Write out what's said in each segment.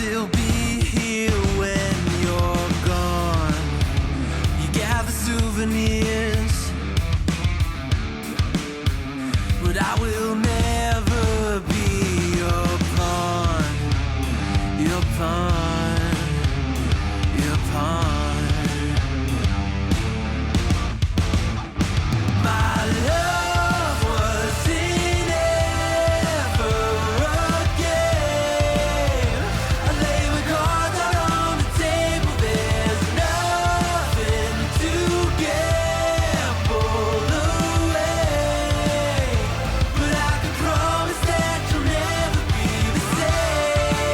still be here when you're gone. You gather souvenirs, but I will never be your pawn, your pawn, your pawn. My love was in ever again. I lay with cards out on the table. There's nothing to gamble away, but I can promise that you'll never be the same.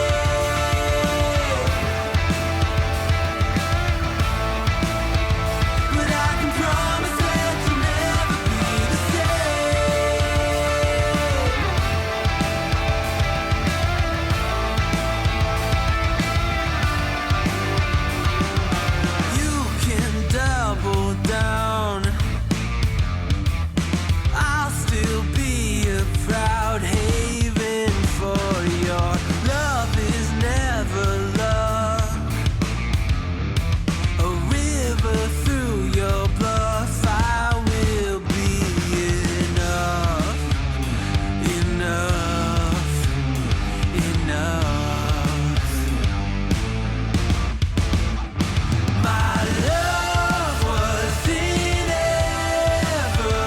But I can promise that you'll never be the same. You can double down. I'll still be a proud haven for your love is never love. A river through your bluff, I will be enough, enough, enough. My love was in ever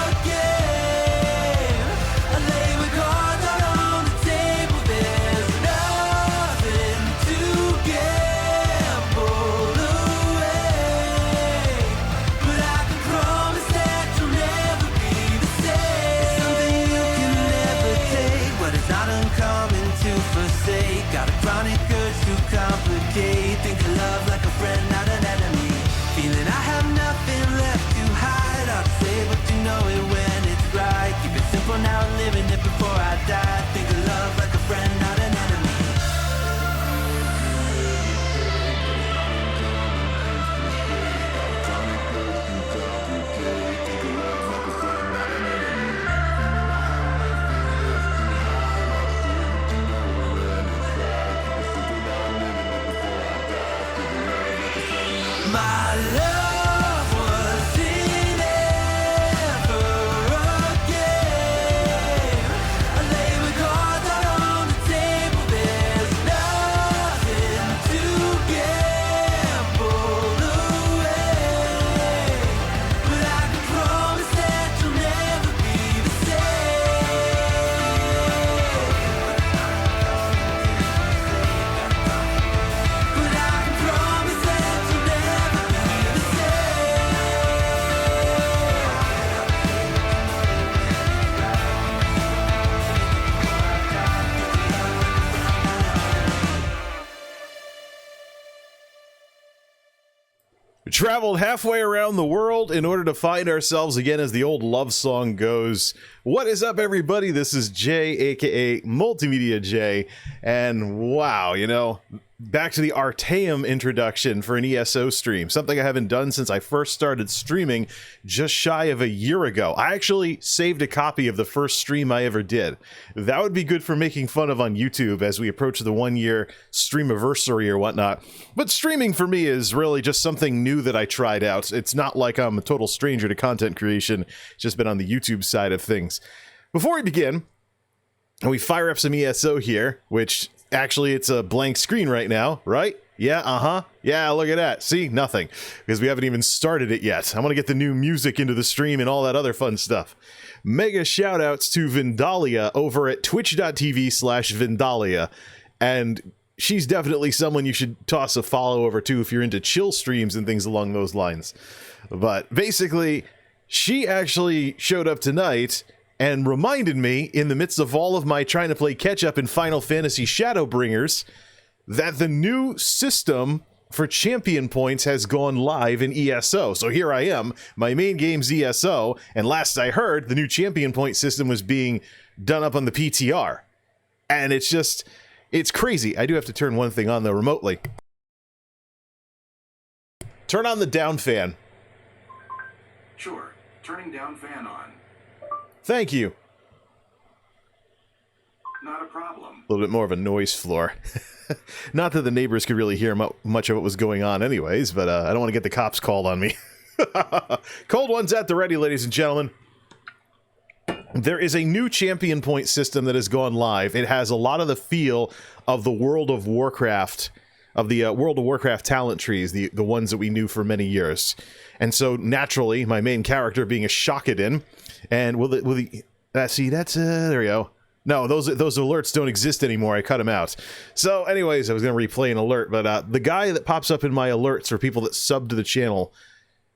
again. I lay with cards out on the table. There's nothing to gamble away, but I can promise that you'll never be the same. Something you can never take, what is not uncommon to forsake. Got a chronic urge to complicate. Think of love like a friend, not an enemy. Feeling I have nothing left to hide. I'll say but you know it when it's right. Keep it simple now, living it before I die. Think of love like a friend, not an enemy. My love was in ever again. I lay with cards out on the table. There's nothing to gamble away, but I can promise that you'll never be the same. But I can promise that you'll never be the We traveled halfway around the world in order to find ourselves again, as the old love song goes. What is up, everybody? This is Jay, aka MultimediaJay, and wow, you know, back to the Artaeum introduction for an ESO stream, something I haven't done since I first started streaming just shy of a year ago. I actually saved a copy of the first stream I ever did. That would be good for making fun of on YouTube as we approach the 1-year streamiversary or whatnot. But streaming for me is really just something new that I tried out. It's not like I'm a total stranger to content creation. It's just been on the YouTube side of things. Before we begin, we fire up some ESO here, which actually it's a blank screen right now, right? Yeah, yeah, look at that. See, nothing, because we haven't even started it yet. I want to get the new music into the stream and all that other fun stuff. Mega shout outs to Vindalia over at twitch.tv/Vindalia, and she's definitely someone you should toss a follow over to if you're into chill streams and things along those lines. But basically, she actually showed up tonight and reminded me, in the midst of all of my trying to play catch-up in Final Fantasy Shadowbringers, that the new system for champion points has gone live in ESO. So here I am, my main game's ESO, and last I heard, the new champion point system was being done up on the PTR. And it's just, it's crazy. I do have to turn one thing on, though, remotely. Turn on the down fan. Sure. Turning down fan on. Thank you. Not a problem. A little bit more of a noise floor. Not that the neighbors could really hear much of what was going on anyways, but I don't want to get the cops called on me. Cold ones at the ready, ladies and gentlemen. There is a new Champion Point system that has gone live. It has a lot of the feel of the World of Warcraft, World of Warcraft talent trees, the ones that we knew for many years. And so, naturally, my main character being a Shockadin, and see, that's, there we go. No, those alerts don't exist anymore. I cut them out. So, anyways, I was going to replay an alert, but the guy that pops up in my alerts for people that sub to the channel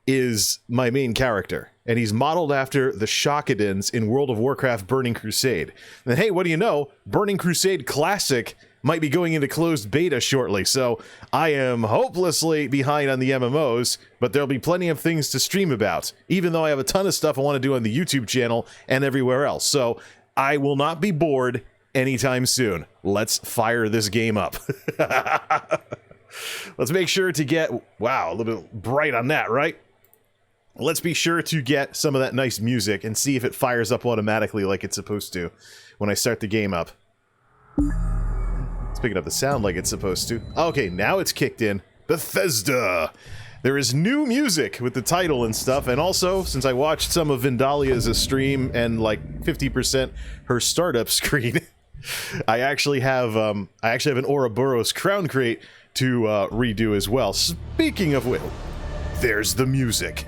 is my main character, and he's modeled after the Shockadins in World of Warcraft Burning Crusade. And hey, what do you know? Burning Crusade Classic might be going into closed beta shortly, so I am hopelessly behind on the MMOs, but there'll be plenty of things to stream about, even though I have a ton of stuff I want to do on the YouTube channel and everywhere else. So I will not be bored anytime soon. Let's fire this game up. Let's make sure to get, wow, a little bit bright on that, right? Let's be sure to get some of that nice music and see if it fires up automatically like it's supposed to when I start the game up. It's picking up the sound like it's supposed to. Okay, now it's kicked in. Bethesda! There is new music with the title and stuff, and also, since I watched some of Vindalia's stream and like 50% her startup screen, I actually have an Ouroboros crown crate to redo as well. Speaking of which, there's the music.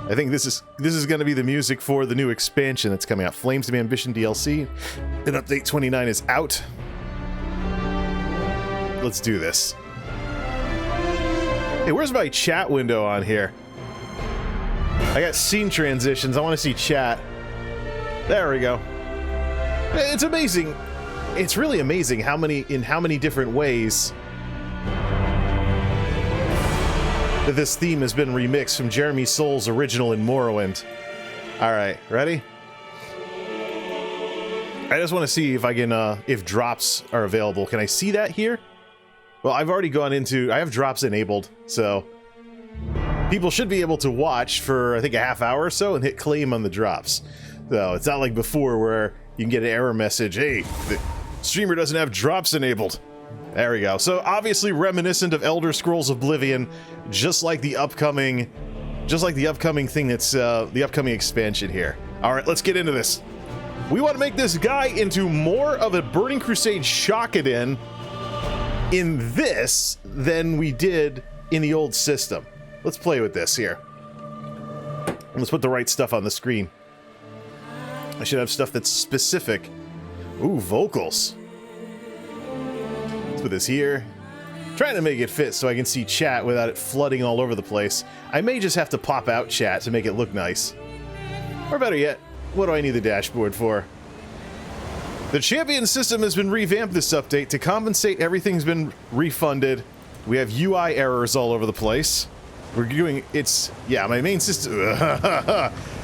I think this is going to be the music for the new expansion that's coming out. Flames of Ambition DLC. And update 29 is out. Let's do this. Hey, where's my chat window on here? I got scene transitions. I want to see chat. There we go. It's amazing. It's really amazing how many different ways that this theme has been remixed from Jeremy Soul's original in Morrowind. Alright, ready? I just want to see if I can, if drops are available. Can I see that here? Well, I've already gone into, I have drops enabled, so people should be able to watch for, I think, a half hour or so and hit claim on the drops. So it's not like before where you can get an error message, hey, the streamer doesn't have drops enabled. There we go. So obviously reminiscent of Elder Scrolls Oblivion, just like the upcoming thing that's the upcoming expansion here. All right, let's get into this. We want to make this guy into more of a Burning Crusade Shockadin in this than we did in the old system. Let's play with this here. Let's put the right stuff on the screen. I should have stuff that's specific. Ooh, vocals. Let's put this here. Trying to make it fit so I can see chat without it flooding all over the place. I may just have to pop out chat to make it look nice. Or better yet, what do I need the dashboard for? The champion system has been revamped this update. To compensate, everything's been refunded. We have UI errors all over the place. We're doing, yeah, my main system.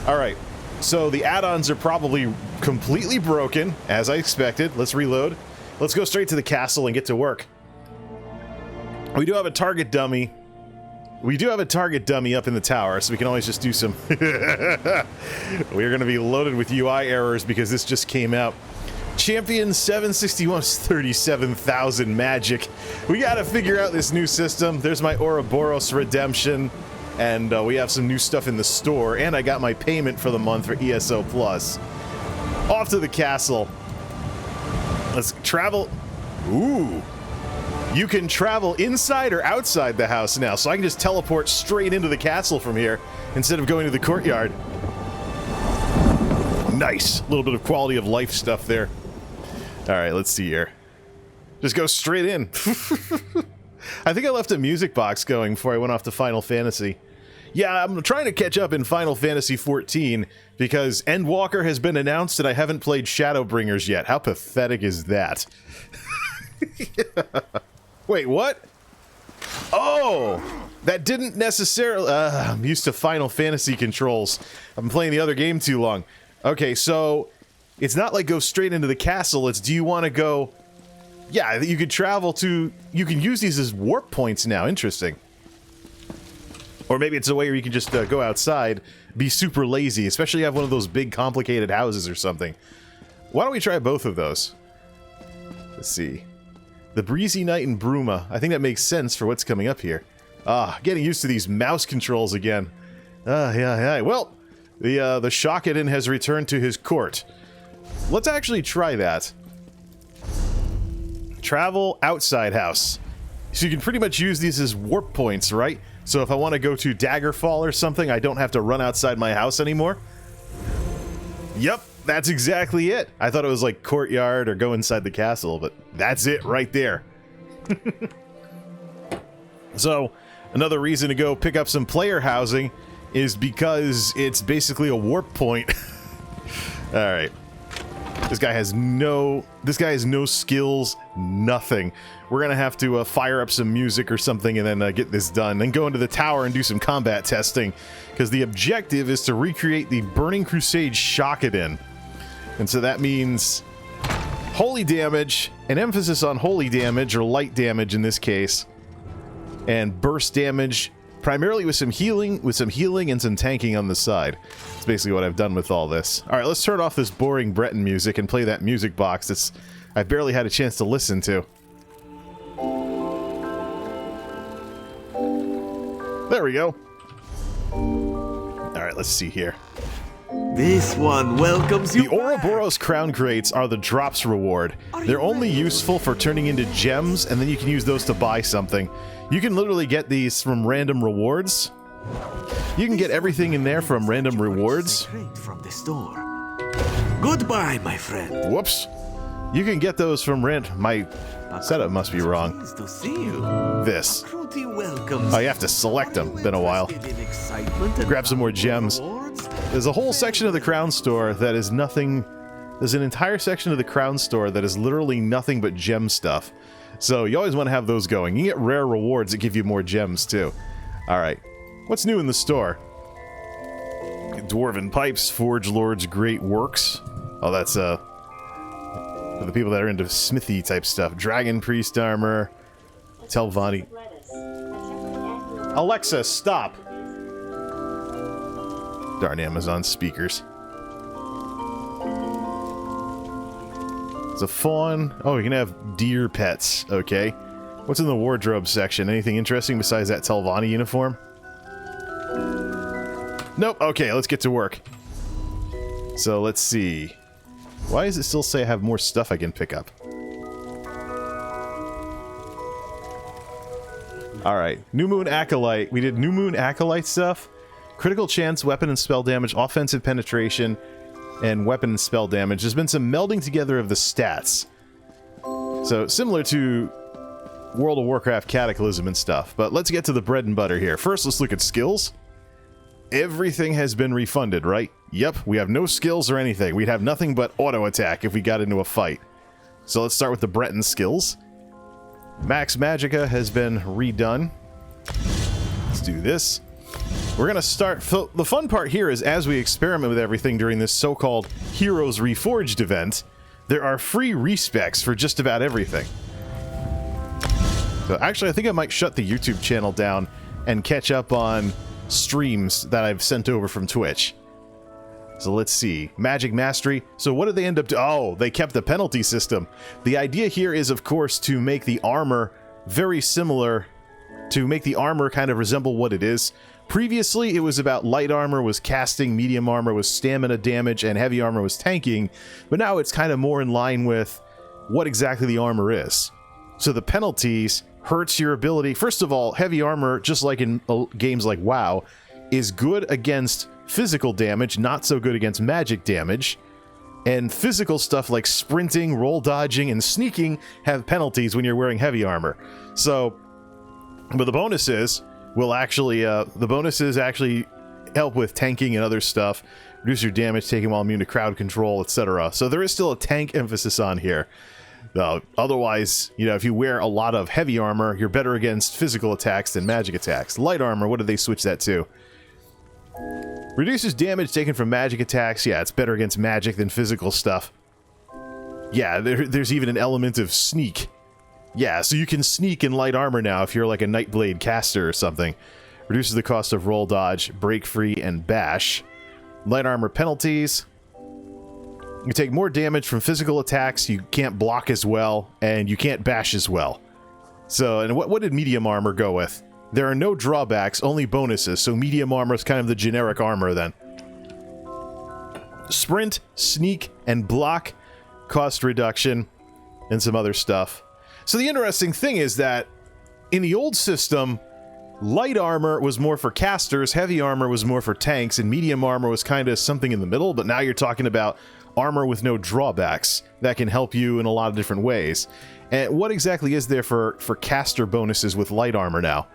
Alright, so the add-ons are probably completely broken, as I expected. Let's reload. Let's go straight to the castle and get to work. We do have a target dummy. We do have a target dummy up in the tower, so we can always just do some... We're going to be loaded with UI errors because this just came out. Champion 761 is 37,000 magic. We got to figure out this new system. There's my Ouroboros redemption, and we have some new stuff in the store, and I got my payment for the month for ESO Plus. Off to the castle. Let's travel. Ooh. You can travel inside or outside the house now, so I can just teleport straight into the castle from here instead of going to the courtyard. Nice. A little bit of quality of life stuff there. Alright, let's see here. Just go straight in. I think I left a music box going before I went off to Final Fantasy. Yeah, I'm trying to catch up in Final Fantasy XIV because Endwalker has been announced and I haven't played Shadowbringers yet. How pathetic is that? Wait, what? Oh! That didn't necessarily... I'm used to Final Fantasy controls. I've been playing the other game too long. Okay, so... It's not like go straight into the castle, it's do you want to go... Yeah, you could travel to... You can use these as warp points now, interesting. Or maybe it's a way where you can just go outside, be super lazy, especially have one of those big complicated houses or something. Why don't we try both of those? Let's see. The Breezy Night in Bruma. I think that makes sense for what's coming up here. Ah, getting used to these mouse controls again. Yeah. Well, the Shockadin has returned to his court. Let's actually try that. Travel outside house. So you can pretty much use these as warp points, right? So if I want to go to Daggerfall or something, I don't have to run outside my house anymore. Yep, that's exactly it. I thought it was like courtyard or go inside the castle, but that's it right there. So another reason to go pick up some player housing is because it's basically a warp point. All right. This guy has no skills, nothing. We're gonna have to fire up some music or something and then get this done. Then go into the tower and do some combat testing, because the objective is to recreate the Burning Crusade Shockadin. And so that means holy damage, an emphasis on holy damage, or light damage in this case, and burst damage, primarily with some healing and some tanking on the side. That's basically what I've done with all this. All right, let's turn off this boring Breton music and play that music box that's I've barely had a chance to listen to. There we go. All right, let's see here. This one welcomes you. The Ouroboros crown crates are the drops reward. They're only useful for turning into gems, and then you can use those to buy something. You can literally get these from random rewards. You can get everything in there from random rewards. From the store. Goodbye, my friend. Whoops. You can get those from my setup must be wrong. Pleased to see you. This. Recruity welcomes Oh, you have to select them. Been a while. Grab some more gems. There's a whole section of the Crown Store that is nothing. There's an entire section of the Crown Store that is literally nothing but gem stuff. So you always want to have those going. You get rare rewards that give you more gems too. Alright. What's new in the store? Dwarven Pipes, Forge Lord's Great Works. Oh, that's for the people that are into smithy type stuff. Dragon Priest Armor. Telvanni. Alexa, stop! Darn Amazon speakers. It's a fawn. Oh, you can have deer pets. Okay. What's in the wardrobe section? Anything interesting besides that Telvanni uniform? Nope. Okay, let's get to work. So let's see. Why does it still say I have more stuff I can pick up? Alright. New Moon Acolyte. We did New Moon Acolyte stuff. Critical chance, weapon and spell damage, offensive penetration, and weapon and spell damage. There's been some melding together of the stats. So, similar to World of Warcraft Cataclysm and stuff. But let's get to the bread and butter here. First, let's look at skills. Everything has been refunded, right? Yep, we have no skills or anything. We'd have nothing but auto attack if we got into a fight. So let's start with the Breton skills. Max Magicka has been redone. Let's do this. We're going to start... So the fun part here is as we experiment with everything during this so-called Heroes Reforged event, there are free respecs for just about everything. So actually, I think I might shut the YouTube channel down and catch up on streams that I've sent over from Twitch. So let's see. Magic Mastery. So what did they end up doing? Oh, they kept the penalty system. The idea here is, of course, to make the armor very similar, to make the armor kind of resemble what it is. Previously, it was about light armor was casting, medium armor was stamina damage, and heavy armor was tanking. But now it's kind of more in line with what exactly the armor is. So the penalties hurts your ability. First of all, heavy armor, just like in games like WoW, is good against physical damage, not so good against magic damage. And physical stuff like sprinting, roll dodging, and sneaking have penalties when you're wearing heavy armor. So, but the bonuses will actually, the bonuses actually help with tanking and other stuff, reduce your damage taken while immune to crowd control, etc. So there is still a tank emphasis on here. Otherwise, you know, if you wear a lot of heavy armor, you're better against physical attacks than magic attacks. Light armor, what did they switch that to? Reduces damage taken from magic attacks. Yeah, it's better against magic than physical stuff. Yeah, there's even an element of sneak. Yeah, so you can sneak in light armor now if you're like a Nightblade caster or something. Reduces the cost of roll dodge, break free, and bash. Light armor penalties. You take more damage from physical attacks, you can't block as well, and you can't bash as well. So, and what did medium armor go with? There are no drawbacks, only bonuses, so medium armor is kind of the generic armor then. Sprint, sneak, and block, cost reduction, and some other stuff. So the interesting thing is that in the old system, light armor was more for casters, heavy armor was more for tanks, and medium armor was kind of something in the middle, but now you're talking about armor with no drawbacks that can help you in a lot of different ways. And what exactly is there for caster bonuses with light armor now?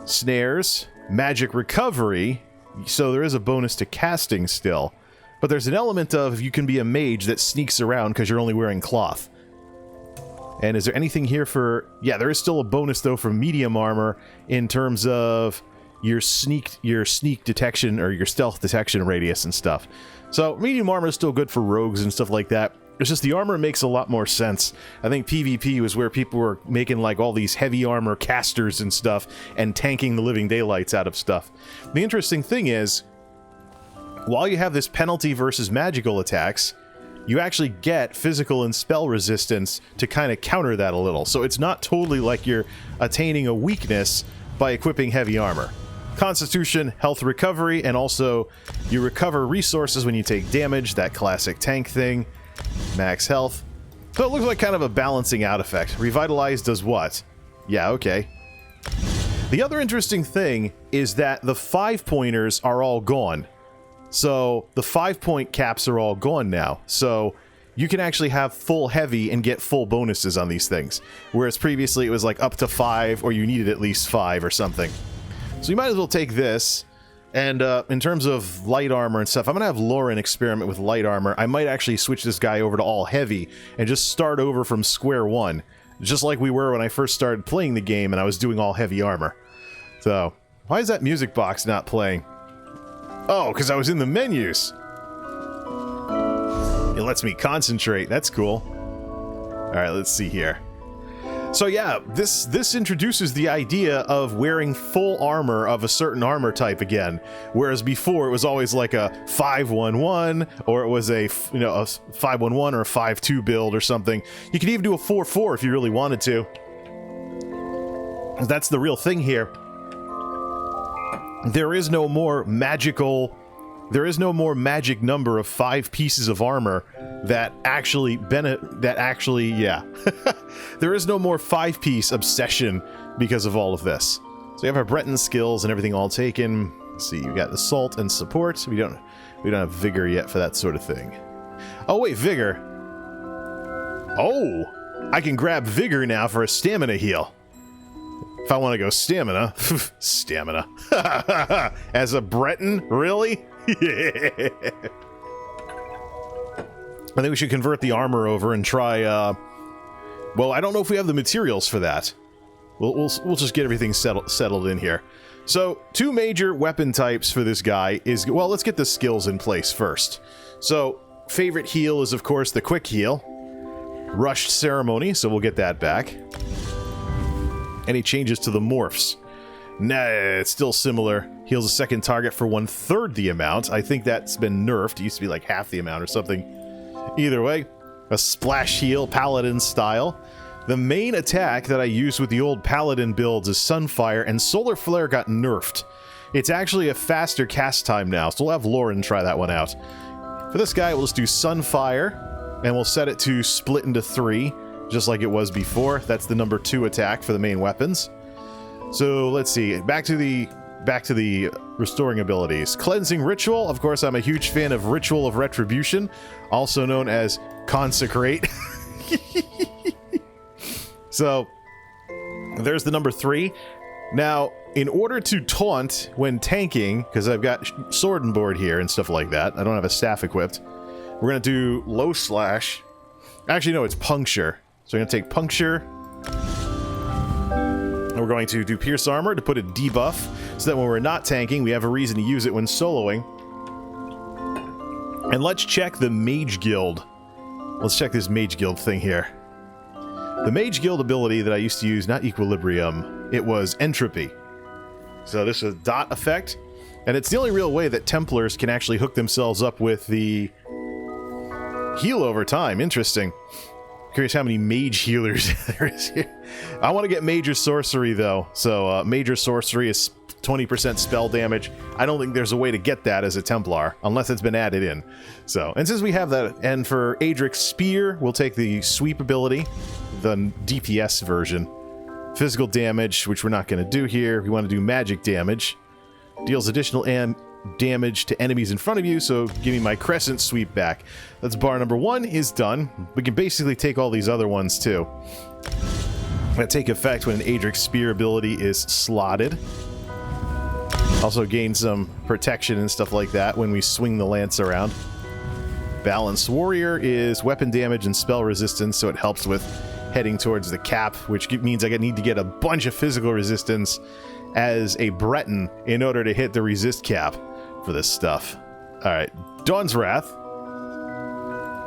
Snares, magic recovery, so there is a bonus to casting still, but there's an element of you can be a mage that sneaks around because you're only wearing cloth. And is there anything here for... Yeah, there is still a bonus, though, for medium armor in terms of your sneak detection or your stealth detection radius and stuff. So medium armor is still good for rogues and stuff like that. It's just the armor makes a lot more sense. I think PvP was where people were making like all these heavy armor casters and stuff and tanking the living daylights out of stuff. The interesting thing is, while you have this penalty versus magical attacks, you actually get physical and spell resistance to kind of counter that a little. So it's not totally like you're attaining a weakness by equipping heavy armor. Constitution, health recovery, and also you recover resources when you take damage, that classic tank thing. Max health. So it looks like kind of a balancing out effect. Revitalize does what? Yeah, okay. The other interesting thing is that the 5-pointers are all gone. So the 5-point caps are all gone now. So you can actually have full heavy and get full bonuses on these things. Whereas previously it was like up to 5 or you needed at least 5 or something. So you might as well take this. And in terms of light armor and stuff, I'm going to have Lauren experiment with light armor. I might actually switch this guy over to all heavy and just start over from square one. Just like we were when I first started playing the game and I was doing all heavy armor. So, why is that music box not playing? Oh, because I was in the menus. It lets me concentrate. That's cool. Alright, let's see here. So yeah, this introduces the idea of wearing full armor of a certain armor type again. Whereas before it was always like a 5-1-1, or it was a 5-1-1 or a 5-2 build or something. You could even do a 4-4 if you really wanted to. That's the real thing here. There is no more magic number of 5 pieces of armor that actually yeah. There is no more 5-piece obsession because of all of this. So we have our Breton skills and everything all taken. Let's see, you got assault and support. We don't have vigor yet for that sort of thing. Oh wait, vigor. Oh, I can grab vigor now for a stamina heal. If I want to go stamina, stamina. As a Breton, really? Yeah. I think we should convert the armor over and try, well, I don't know if we have the materials for that. We'll just get everything settled in here. So, 2 major weapon types for this guy is, well, let's get the skills in place first. So, favorite heal is, of course, the quick heal. Rushed ceremony, so we'll get that back. Any changes to the morphs? Nah, it's still similar. Heals a second target for 1/3 the amount. I think that's been nerfed. It used to be like half the amount or something. Either way, a splash heal, paladin style. The main attack that I used with the old paladin builds is Sunfire, and Solar Flare got nerfed. It's actually a faster cast time now, so we'll have Lauren try that one out. For this guy, we'll just do Sunfire, and we'll set it to split into 3, just like it was before. That's the number 2 attack for the main weapons. So let's see, back to the restoring abilities. Cleansing Ritual. Of course, I'm a huge fan of Ritual of Retribution, also known as Consecrate. So, there's the number 3. Now, in order to taunt when tanking, because I've got sword and board here and stuff like that, I don't have a staff equipped, we're going to do low slash. Actually, no, it's puncture. So we're going to take puncture. And we're going to do Pierce Armor to put a debuff, so that when we're not tanking, we have a reason to use it when soloing. And let's check the Mage Guild. Let's check this Mage Guild thing here. The Mage Guild ability that I used to use, not Equilibrium, it was Entropy. So this is a dot effect, and it's the only real way that Templars can actually hook themselves up with the Heal over time. Interesting. Curious how many mage healers there is here. I want to get major sorcery, though. So, major sorcery is 20% spell damage. I don't think there's a way to get that as a Templar, unless it's been added in. So, and since we have that, and for Adric's Spear, we'll take the sweep ability, the DPS version. Physical damage, which we're not going to do here. We want to do magic damage. Deals additional damage to enemies in front of you, so give me my crescent sweep back. That's bar number 1 is done. We can basically take all these other ones too. That take effect when an Adric's Spear ability is slotted. Also gain some protection and stuff like that when we swing the lance around. Balanced Warrior is weapon damage and spell resistance, so it helps with heading towards the cap, which means I need to get a bunch of physical resistance as a Breton in order to hit the resist cap for this stuff. Alright, Dawn's Wrath.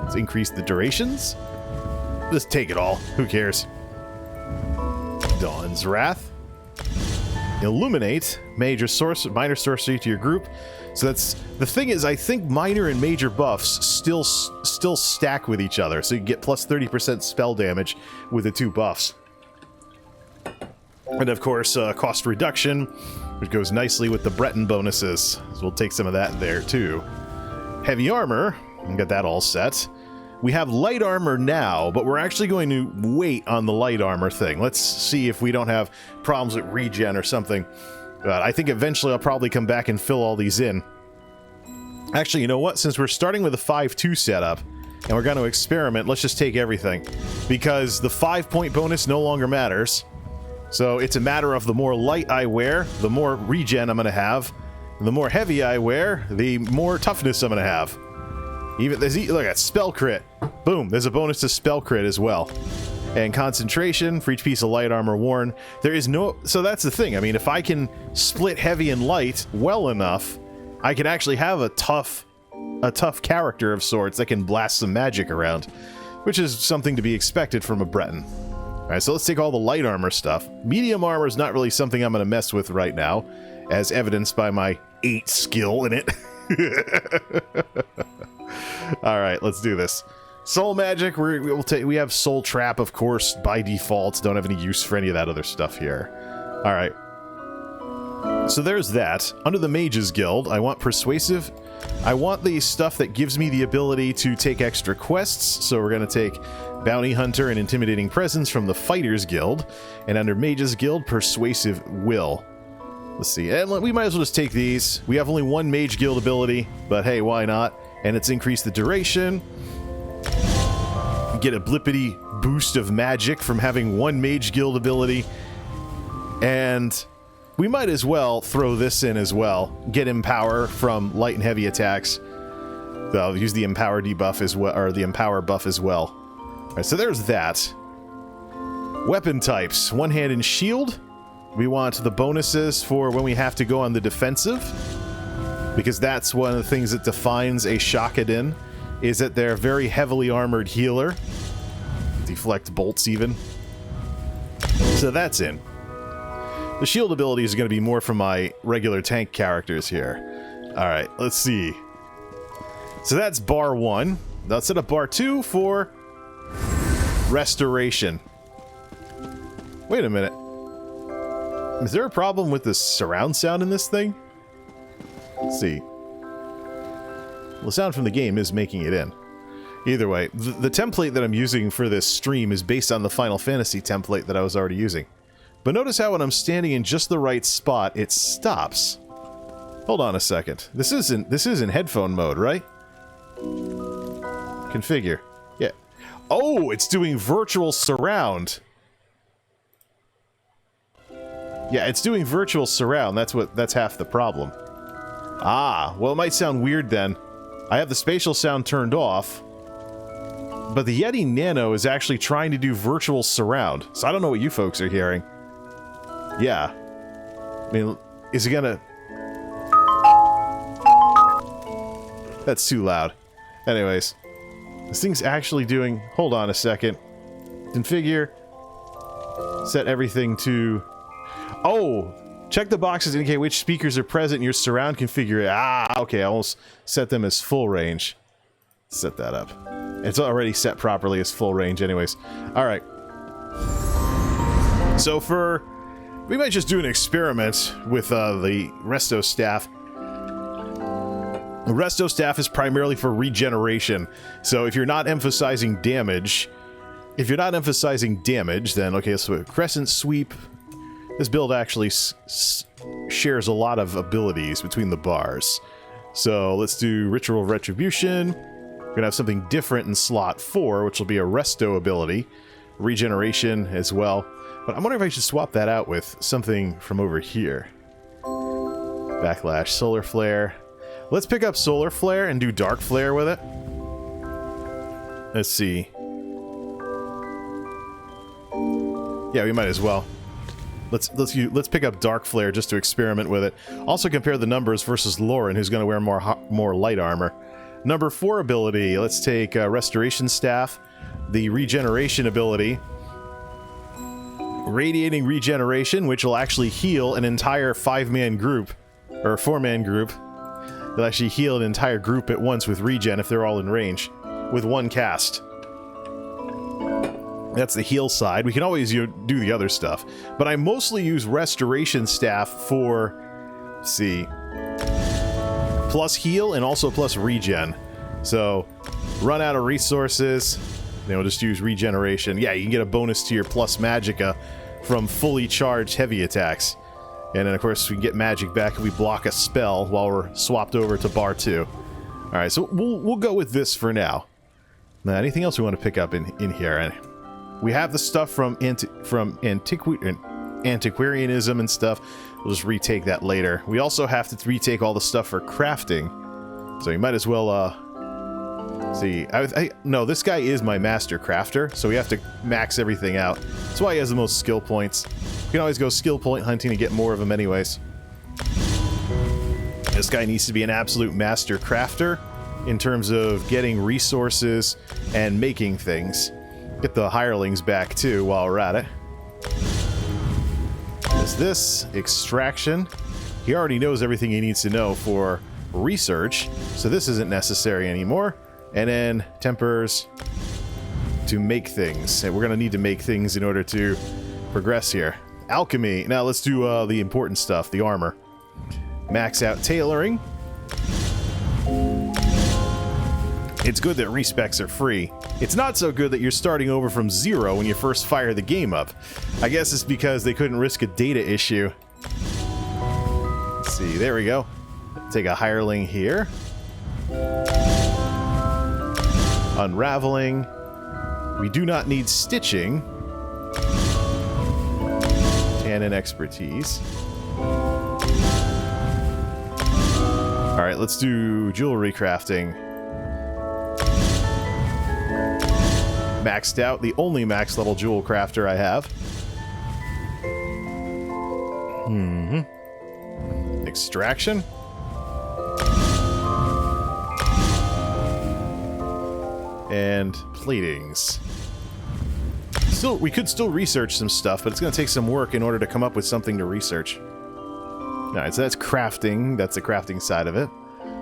Let's increase the durations. Just take it all. Who cares? Dawn's Wrath. Illuminate. Minor sorcery to your group. So that's the thing is, I think minor and major buffs still stack with each other, so you get plus 30% spell damage with the 2 buffs. And of course, cost reduction, which goes nicely with the Breton bonuses. So we'll take some of that there too. Heavy armor, and get that all set. We have light armor now, but we're actually going to wait on the light armor thing. Let's see if we don't have problems with regen or something. I think eventually I'll probably come back and fill all these in. Actually, you know what? Since we're starting with a 5-2 setup, and we're going to experiment, let's just take everything. Because the 5-point bonus no longer matters. So it's a matter of the more light I wear, the more regen I'm going to have. And the more heavy I wear, the more toughness I'm going to have. Look at spell crit. Boom, there's a bonus to spell crit as well. And concentration for each piece of light armor worn. There is no... So that's the thing. I mean, if I can split heavy and light well enough, I can actually have a tough character of sorts that can blast some magic around, which is something to be expected from a Breton. Alright, so let's take all the light armor stuff. Medium armor is not really something I'm going to mess with right now, as evidenced by my 8 skill in it. Alright, let's do this. Soul magic, we have Soul Trap, of course, by default. Don't have any use for any of that other stuff here. Alright. So there's that. Under the Mages Guild, I want Persuasive. I want the stuff that gives me the ability to take extra quests, so we're going to take Bounty Hunter and Intimidating Presence from the Fighters Guild. And under Mages Guild, Persuasive Will. Let's see, and we might as well just take these. We have only 1 Mage Guild ability, but hey, why not? And it's increased the duration. Get a blippity boost of magic from having 1 Mage Guild ability. And we might as well throw this in as well. Get Empower from light and heavy attacks. I'll use the Empower debuff as well, or the Empower buff as well. Alright, so there's that. Weapon types. One hand and shield. We want the bonuses for when we have to go on the defensive, because that's one of the things that defines a Shockadin, is that they're a very heavily armored healer. Deflect bolts even. So that's in. The shield ability is going to be more for my regular tank characters here. Alright, let's see. So that's bar 1. Let's set up bar 2 for restoration. Wait a minute. Is there a problem with the surround sound in this thing? Let's see. Well, the sound from the game is making it in. Either way, the template that I'm using for this stream is based on the Final Fantasy template that I was already using. But notice how when I'm standing in just the right spot, it stops. Hold on a second. This is in headphone mode, right? Configure. Yeah. Oh, it's doing virtual surround. Yeah, it's doing virtual surround. That's half the problem. Ah, well, it might sound weird then. I have the spatial sound turned off, but the Yeti Nano is actually trying to do virtual surround. So I don't know what you folks are hearing. Yeah. I mean, is it gonna... That's too loud. Anyways. This thing's actually doing... Hold on a second. Configure. Set everything to... Oh! Check the boxes to indicate which speakers are present in your surround configuration. Ah, okay, I almost set them as full range. Set that up. It's already set properly as full range anyways. Alright. So we might just do an experiment with the Resto Staff. The Resto Staff is primarily for regeneration. So if you're not emphasizing damage, then okay, so Crescent Sweep. This build actually shares a lot of abilities between the bars. So let's do Ritual Retribution. We're gonna have something different in slot 4, which will be a Resto ability. Regeneration as well. But I'm wondering if I should swap that out with something from over here. Backlash, Solar Flare. Let's pick up Solar Flare and do Dark Flare with it. Let's see. Yeah, we might as well. Let's pick up Dark Flare just to experiment with it. Also compare the numbers versus Lauren, who's going to wear more light armor. Number 4 ability. Let's take Restoration Staff, the Regeneration ability. Radiating Regeneration, which will actually heal an entire 5-man group, or 4-man group. They'll actually heal an entire group at once with regen if they're all in range, with one cast. That's the heal side. We can always do the other stuff, but I mostly use Restoration Staff for, let's see, plus heal and also plus regen. So, run out of resources, then we'll just use regeneration. Yeah, you can get a bonus to your plus magicka from fully charged heavy attacks. And then, of course, we can get magic back if we block a spell while we're swapped over to bar 2. Alright, so we'll go with this for now. Now, anything else we want to pick up in here? We have the stuff from antiquarianism and stuff. We'll just retake that later. We also have to retake all the stuff for crafting. So you might as well, see. No, this guy is my master crafter, so we have to max everything out. That's why he has the most skill points. You can always go skill point hunting to get more of them anyways. This guy needs to be an absolute master crafter in terms of getting resources and making things. Get the hirelings back too while we're at it. Is this extraction? He already knows everything he needs to know for research, so this isn't necessary anymore. And then tempers to make things. And we're gonna need to make things in order to progress here. Alchemy. Now let's do the important stuff, the armor. Max out tailoring. It's good that respecs are free. It's not so good that you're starting over from 0 when you first fire the game up. I guess it's because they couldn't risk a data issue. Let's see, there we go. Take a hireling here. Unraveling. We do not need stitching. Tannin expertise. Alright, let's do jewelry crafting. Maxed out, the only max level jewel crafter I have. Extraction. And platings. We could still research some stuff, but it's going to take some work in order to come up with something to research. Alright, so that's crafting. That's the crafting side of it.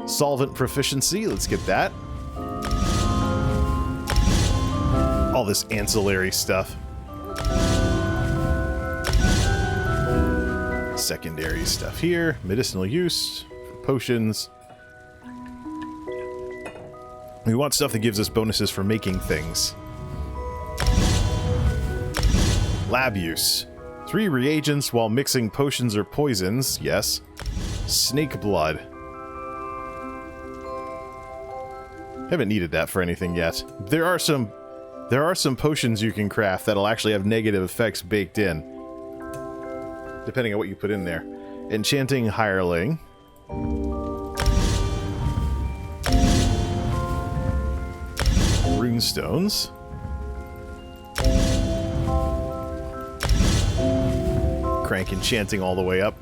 Solvent proficiency, let's get that. All this ancillary stuff. Secondary stuff here. Medicinal use. Potions. We want stuff that gives us bonuses for making things. Lab use. 3 reagents while mixing potions or poisons. Yes. Snake blood. Haven't needed that for anything yet. There are some potions you can craft that'll actually have negative effects baked in, depending on what you put in there. Enchanting hireling. Runestones. Crank enchanting all the way up.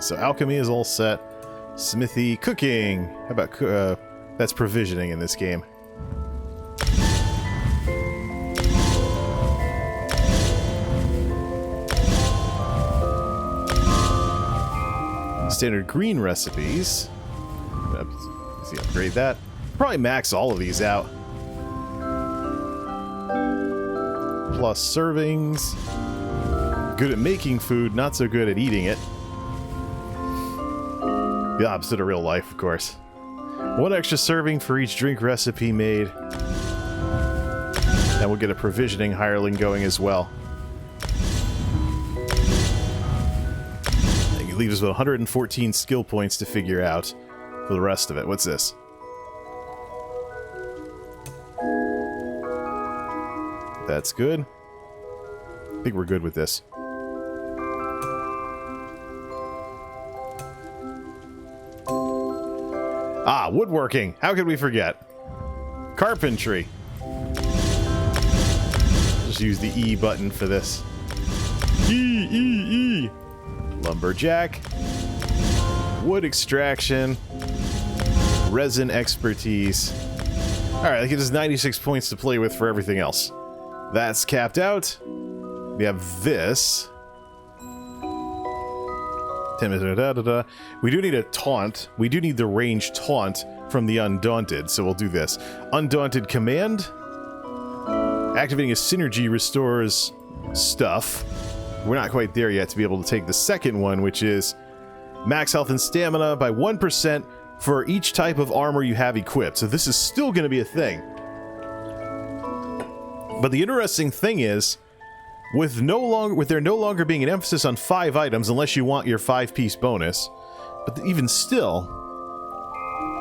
So alchemy is all set. Smithy, cooking. How about that's provisioning in this game. Standard green recipes. Let's see, upgrade that. Probably max all of these out. Plus servings. Good at making food, not so good at eating it. The opposite of real life, of course. One extra serving for each drink recipe made. And we'll get a provisioning hireling going as well. That leaves us with 114 skill points to figure out for the rest of it. What's this? That's good. I think we're good with this. Ah, woodworking. How could we forget? Carpentry. Just use the E button for this. E. Lumberjack. Wood extraction. Resin expertise. Alright, that gives us 96 points to play with for everything else. That's capped out. We have this. We do need a taunt. We do need the range taunt from the Undaunted, so we'll do this. Undaunted command. Activating a synergy restores stuff. We're not quite there yet to be able to take the second one, which is max health and stamina by 1% for each type of armor you have equipped. So this is still going to be a thing. But the interesting thing is, with there no longer being an emphasis on 5 items unless you want your 5-piece bonus, but even still,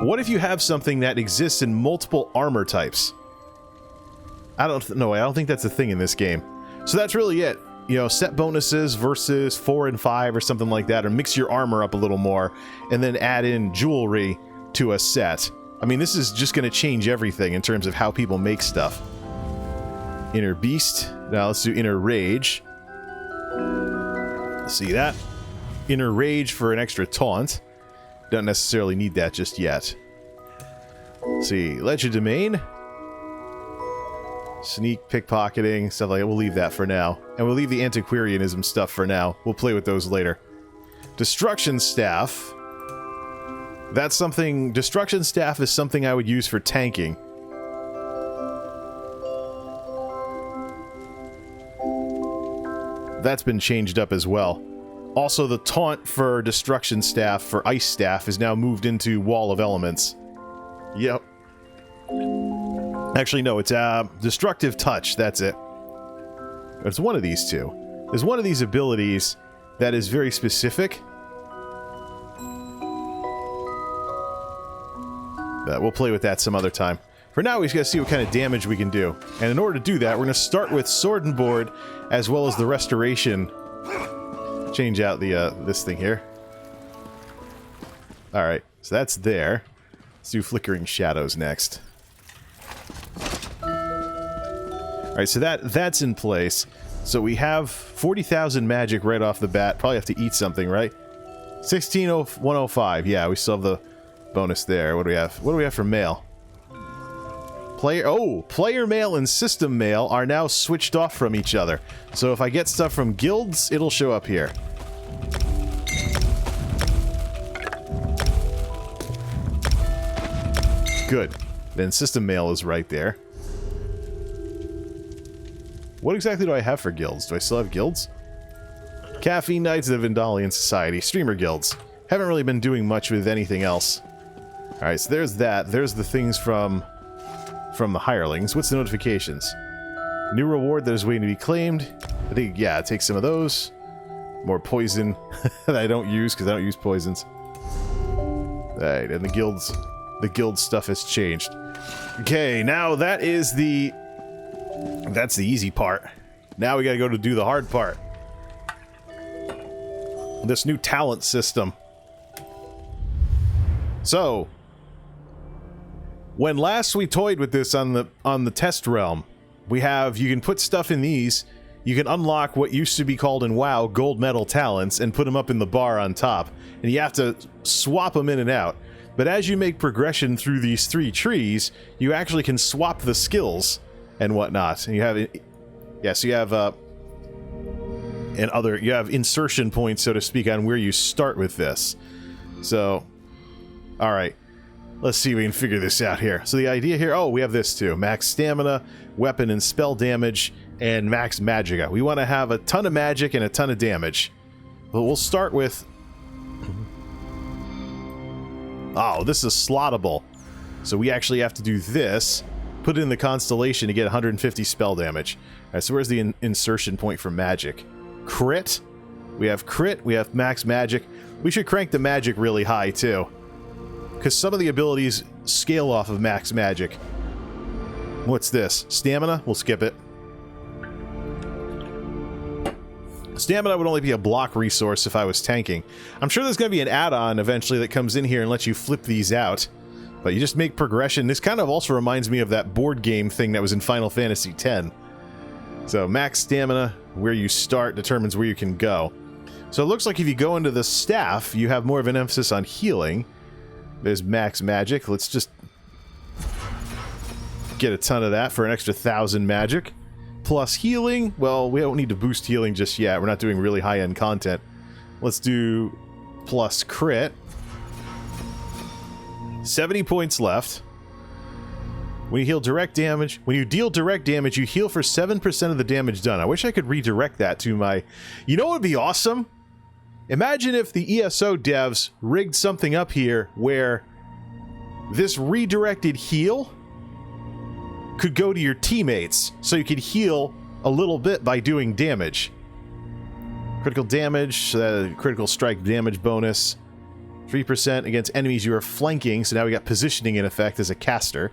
what if you have something that exists in multiple armor types? I don't think that's a thing in this game. So that's really it. You know, set bonuses versus 4 and 5 or something like that, or mix your armor up a little more, and then add in jewelry to a set. I mean, this is just going to change everything in terms of how people make stuff. Inner Beast. Now let's do Inner Rage. See that? Inner Rage for an extra taunt. Don't necessarily need that just yet. Let's see. Legerdemain. Sneak, pickpocketing, stuff like that. We'll leave that for now. And we'll leave the antiquarianism stuff for now. We'll play with those later. Destruction Staff. That's something... Destruction Staff is something I would use for tanking. That's been changed up as well. Also, the taunt for Destruction Staff for Ice Staff is now moved into Wall of Elements. Yep. Actually, no, it's Destructive Touch, that's it. It's one of these two. There's one of these abilities that is very specific. We'll play with that some other time. For now, we just gotta see what kind of damage we can do. And in order to do that, we're gonna start with Sword and Board, as well as the Restoration. Change out the this thing here. Alright, so that's there. Let's do Flickering Shadows next. Alright, so that's in place. So we have 40,000 magic right off the bat. Probably have to eat something, right? 16,105. Yeah, we still have the bonus there. What do we have? What do we have for mail? Player mail and system mail are now switched off from each other. So if I get stuff from guilds, it'll show up here. Good. Then system mail is right there. What exactly do I have for guilds? Do I still have guilds? Caffeine Knights of the Vendalian Society. Streamer guilds. Haven't really been doing much with anything else. Alright, so there's that. There's the things from the hirelings. What's the notifications? New reward that is waiting to be claimed. I think, yeah, take some of those. More poison that I don't use because I don't use poisons. Alright, and the guild stuff has changed. Okay, now that's the easy part. Now we gotta go to do the hard part. This new talent system. So, when last we toyed with this on the test realm, you can put stuff in these, you can unlock what used to be called in WoW gold medal talents and put them up in the bar on top. And you have to swap them in and out. But as you make progression through these 3 trees, you actually can swap the skills and whatnot. And you have, so you have you have insertion points, so to speak, on where you start with this. So, all right, let's see if we can figure this out here. So the idea here, oh, we have this too: max stamina, weapon and spell damage, and max magicka. We want to have a ton of magic and a ton of damage. But we'll start with. Oh, this is slottable. So we actually have to do this, put it in the constellation to get 150 spell damage. All right, so where's the insertion point for magic? Crit. We have crit, we have max magic. We should crank the magic really high too, because some of the abilities scale off of max magic. What's this? Stamina? We'll skip it. Stamina would only be a block resource if I was tanking. I'm sure there's going to be an add-on eventually that comes in here and lets you flip these out. But you just make progression. This kind of also reminds me of that board game thing that was in Final Fantasy X. So max stamina, where you start, determines where you can go. So it looks like if you go into the staff, you have more of an emphasis on healing. There's max magic. Let's just get a ton of that for an extra 1,000 magic. Plus healing. Well, we don't need to boost healing just yet. We're not doing really high-end content. Let's do plus crit. 70 points left. When you heal direct damage, when you deal direct damage, you heal for 7% of the damage done. I wish I could redirect that to my... You know what would be awesome? Imagine if the ESO devs rigged something up here where this redirected heal could go to your teammates, so you could heal a little bit by doing damage. Critical damage, critical strike damage bonus, 3% against enemies you are flanking, so now we got positioning in effect as a caster.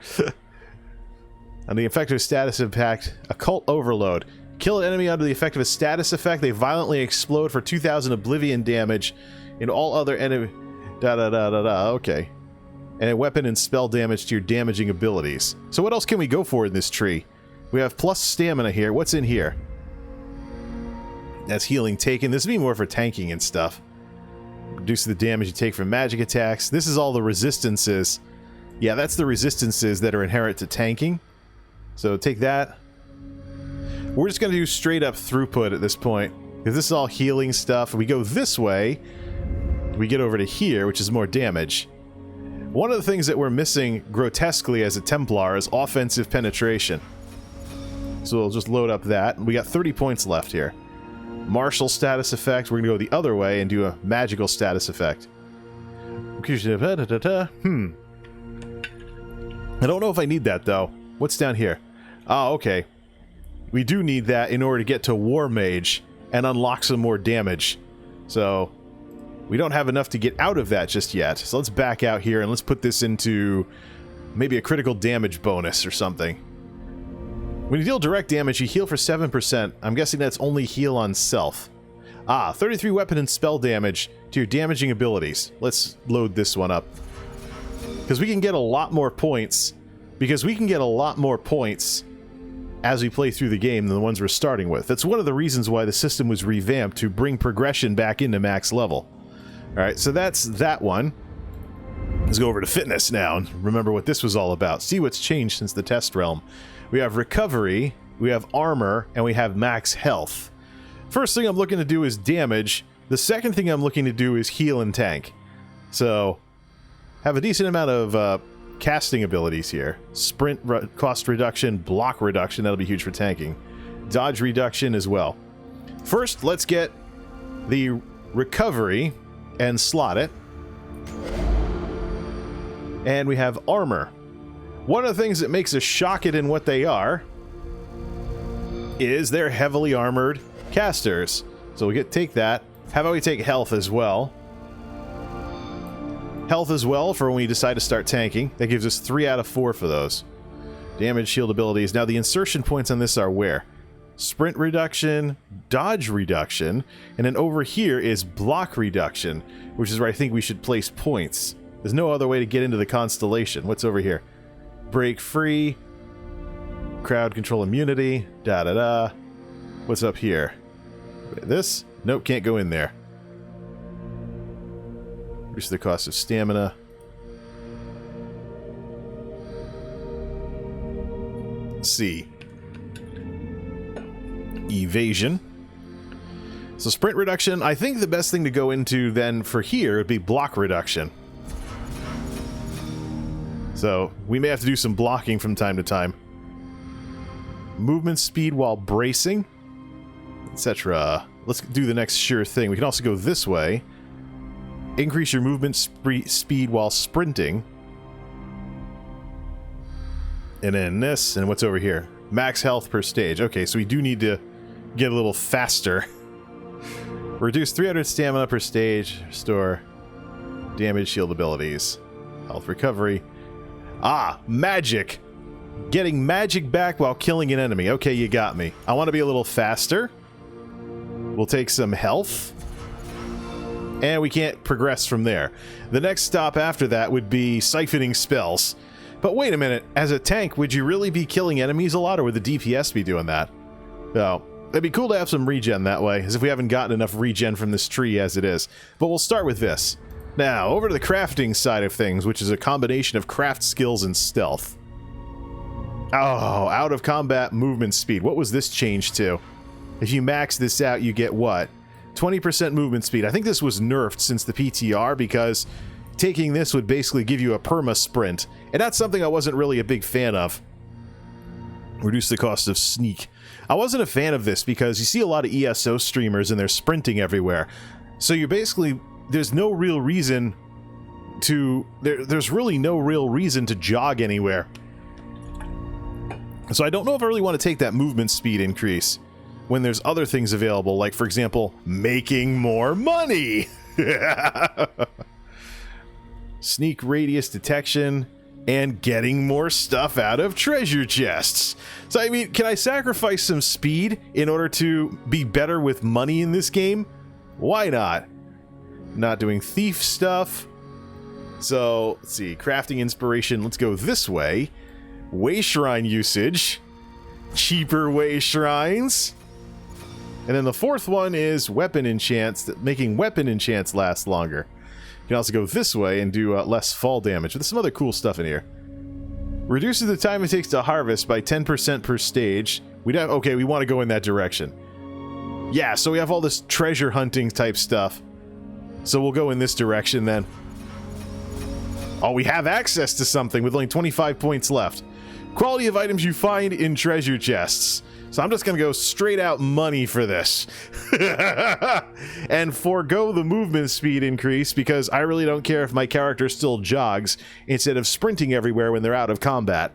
On the effective status impact, Occult Overload. Kill an enemy under the effect of a status effect, they violently explode for 2,000 oblivion damage in all other enemy... okay. And a weapon and spell damage to your damaging abilities. So what else can we go for in this tree? We have plus stamina here. What's in here? That's healing taken. This would be more for tanking and stuff. Reduce the damage you take from magic attacks. This is all the resistances. Yeah, that's the resistances that are inherent to tanking. So take that. We're just going to do straight up throughput at this point, because this is all healing stuff. If we go this way, we get over to here, which is more damage. One of the things that we're missing grotesquely as a Templar is offensive penetration. So we'll just load up that. We got 30 points left here. Martial status effect. We're going to go the other way and do a magical status effect. I don't know if I need that, though. What's down here? Oh, okay. We do need that in order to get to War Mage and unlock some more damage. So... we don't have enough to get out of that just yet. So let's back out here and let's put this into maybe a critical damage bonus or something. When you deal direct damage, you heal for 7%. I'm guessing that's only heal on self. 33 weapon and spell damage to your damaging abilities. Let's load this one up. Because we can get a lot more points. As we play through the game than the ones we're starting with. That's one of the reasons why the system was revamped, to bring progression back into max level. Alright, so that's that one. Let's go over to fitness now and remember what this was all about. See what's changed since the test realm. We have recovery, we have armor, and we have max health. First thing I'm looking to do is damage. The second thing I'm looking to do is heal and tank. So, have a decent amount of casting abilities here. Sprint cost reduction, block reduction, that'll be huge for tanking. Dodge reduction as well. First, let's get the recovery and slot it. And we have armor. One of the things that makes us Shockadin what they are is they're heavily armored casters. So we take that. How about we take health as well? Health as well for when we decide to start tanking. That gives us 3 out of 4 for those. Damage, shield abilities. Now the insertion points on this are where? Sprint reduction, dodge reduction, and then over here is block reduction, which is where I think we should place points. There's no other way to get into the constellation. What's over here? Break free, crowd control immunity, What's up here? This? Nope, can't go in there. Reduce the cost of stamina. C. Evasion. So sprint reduction, I think the best thing to go into then for here would be block reduction. So we may have to do some blocking from time to time. Movement speed while bracing, etc. Let's do the next sure thing. We can also go this way. Increase your movement speed while sprinting. And then this, and what's over here? Max health per stage. Okay, so we do need to get a little faster. Reduce 300 stamina per stage. Restore damage, shield abilities. Health recovery. Ah, magic. Getting magic back while killing an enemy. Okay, you got me. I want to be a little faster. We'll take some health. And we can't progress from there. The next stop after that would be siphoning spells. But wait a minute, as a tank, would you really be killing enemies a lot, or would the DPS be doing that? No. It'd be cool to have some regen that way, as if we haven't gotten enough regen from this tree as it is. But we'll start with this. Now, over to the crafting side of things, which is a combination of craft skills and stealth. Oh, out of combat movement speed. What was this changed to? If you max this out, you get what? 20% movement speed. I think this was nerfed since the PTR, because taking this would basically give you a perma sprint, and that's something I wasn't really a big fan of. Reduce the cost of sneak. I wasn't a fan of this because you see a lot of ESO streamers and they're sprinting everywhere. So you're basically, there's no real reason to, there's really no real reason to jog anywhere. So I don't know if I really want to take that movement speed increase when there's other things available, like for example, making more money. Sneak radius detection, and getting more stuff out of treasure chests. So I mean, can I sacrifice some speed in order to be better with money in this game? Why not? Not doing thief stuff. So, let's see, crafting inspiration, let's go this way. Way shrine usage. Cheaper way shrines. And then the fourth one is weapon enchants, making weapon enchants last longer. You can also go this way and do less fall damage. But there's some other cool stuff in here. Reduces the time it takes to harvest by 10% per stage. Okay, we want to go in that direction. Yeah, so we have all this treasure hunting type stuff. So we'll go in this direction then. Oh, we have access to something with only 25 points left. Quality of items you find in treasure chests. So I'm just going to go straight out money for this. And forego the movement speed increase because I really don't care if my character still jogs instead of sprinting everywhere when they're out of combat.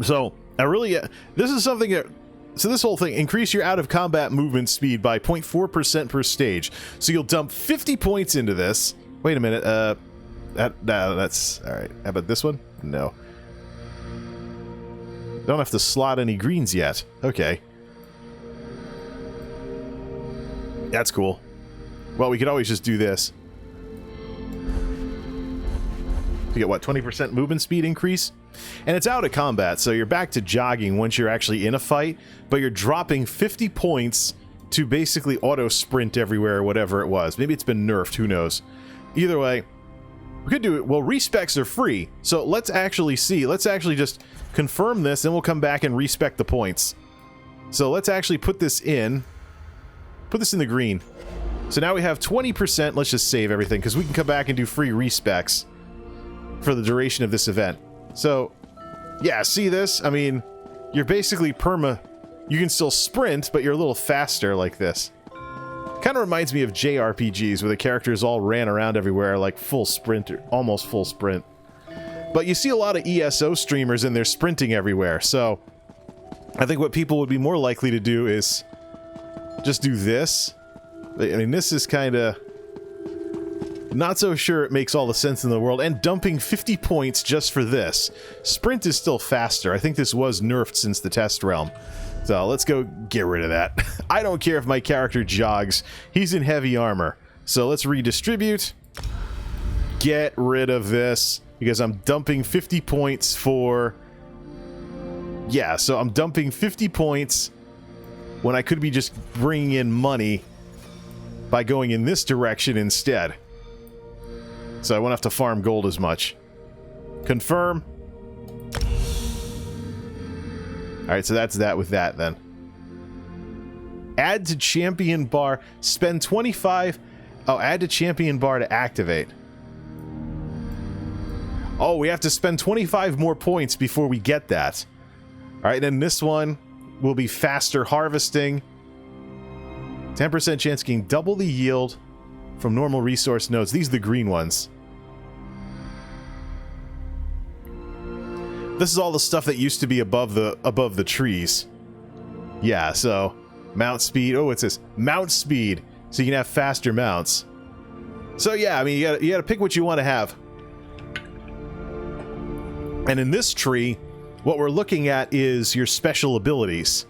So I really, this is something that, so this whole thing, increase your out of combat movement speed by 0.4% per stage. So you'll dump 50 points into this. Wait a minute, that's, all right. How about this one? No. Don't have to slot any greens yet. Okay. That's cool. Well, we could always just do this. You get, what, 20% movement speed increase? And it's out of combat, so you're back to jogging once you're actually in a fight, but you're dropping 50 points to basically auto-sprint everywhere or whatever it was. Maybe it's been nerfed, who knows. Either way, we could do it. Well, respecs are free, so let's actually see. Let's actually just confirm this, and we'll come back and respec the points. So let's actually put this in. Put this in the green. So now we have 20%. Let's just save everything, because we can come back and do free respecs for the duration of this event. So, yeah, see this? I mean, you're basically perma... You can still sprint, but you're a little faster like this. Kind of reminds me of JRPGs, where the characters all ran around everywhere like full sprint, or almost full sprint. But you see a lot of ESO streamers and they're sprinting everywhere, so I think what people would be more likely to do is just do this. I mean, this is kind of not so sure it makes all the sense in the world, and dumping 50 points just for this. Sprint is still faster. I think this was nerfed since the test realm. So let's go get rid of that. I don't care if my character jogs. He's in heavy armor. So let's redistribute. Get rid of this, because I'm dumping 50 points for... Yeah, so I'm dumping 50 points when I could be just bringing in money by going in this direction instead. So I won't have to farm gold as much. Confirm. Alright, so that's that with that then. Add to champion bar. Spend 25... Oh, add to champion bar to activate. Oh, we have to spend 25 more points before we get that. Alright, then this one will be faster harvesting. 10% chance getting double the yield from normal resource nodes. These are the green ones. This is all the stuff that used to be above the trees. Yeah, so mount speed. Oh, it says mount speed, so you can have faster mounts. So yeah, I mean, you gotta pick what you want to have. And in this tree, what we're looking at is your special abilities.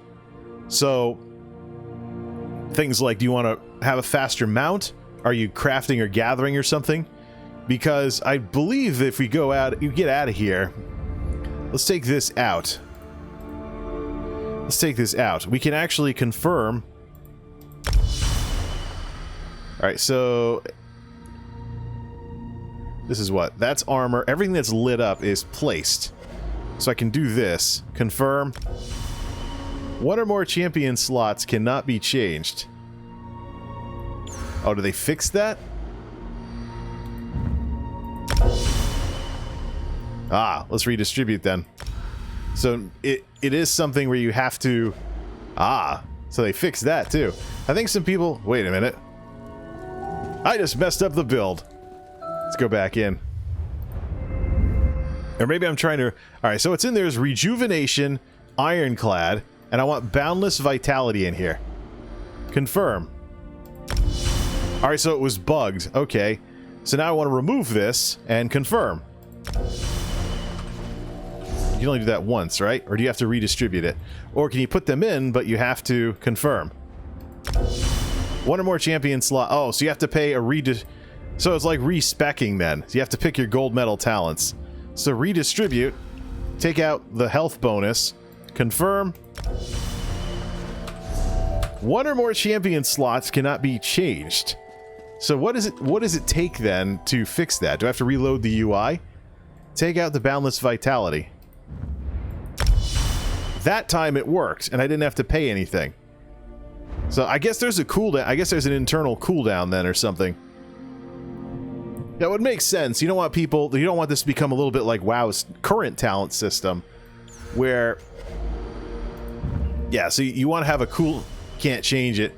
So things like, do you want to have a faster mount? Are you crafting or gathering or something? Because I believe if we go out, you get out of here. Let's take this out. Let's take this out. We can actually confirm. Alright, so this is what? That's armor. Everything that's lit up is placed. So I can do this. Confirm. One or more champion slots cannot be changed. Oh, do they fix that? Ah, let's redistribute then. So it is something where you have to... Ah, so they fixed that too. I think some people... Wait a minute. I just messed up the build. Let's go back in. Or maybe I'm trying to... Alright, so what's in there is Rejuvenation, Ironclad, and I want Boundless Vitality in here. Confirm. Alright, so it was bugged. Okay. So now I want to remove this and confirm. You can only do that once, right? Or do you have to redistribute it? Or can you put them in, but you have to confirm? One or more champion slot. Oh, so you have to pay a so it's like respecking then. So you have to pick your gold medal talents. So redistribute. Take out the health bonus. Confirm. One or more champion slots cannot be changed. So what does it take then to fix that? Do I have to reload the UI? Take out the Boundless Vitality. That time it worked, and I didn't have to pay anything. So I guess there's a cooldown. I guess there's an internal cooldown then or something. That would make sense. You don't want people... You don't want this to become a little bit like WoW's current talent system. Where... Yeah, so you want to have a cool... Can't change it.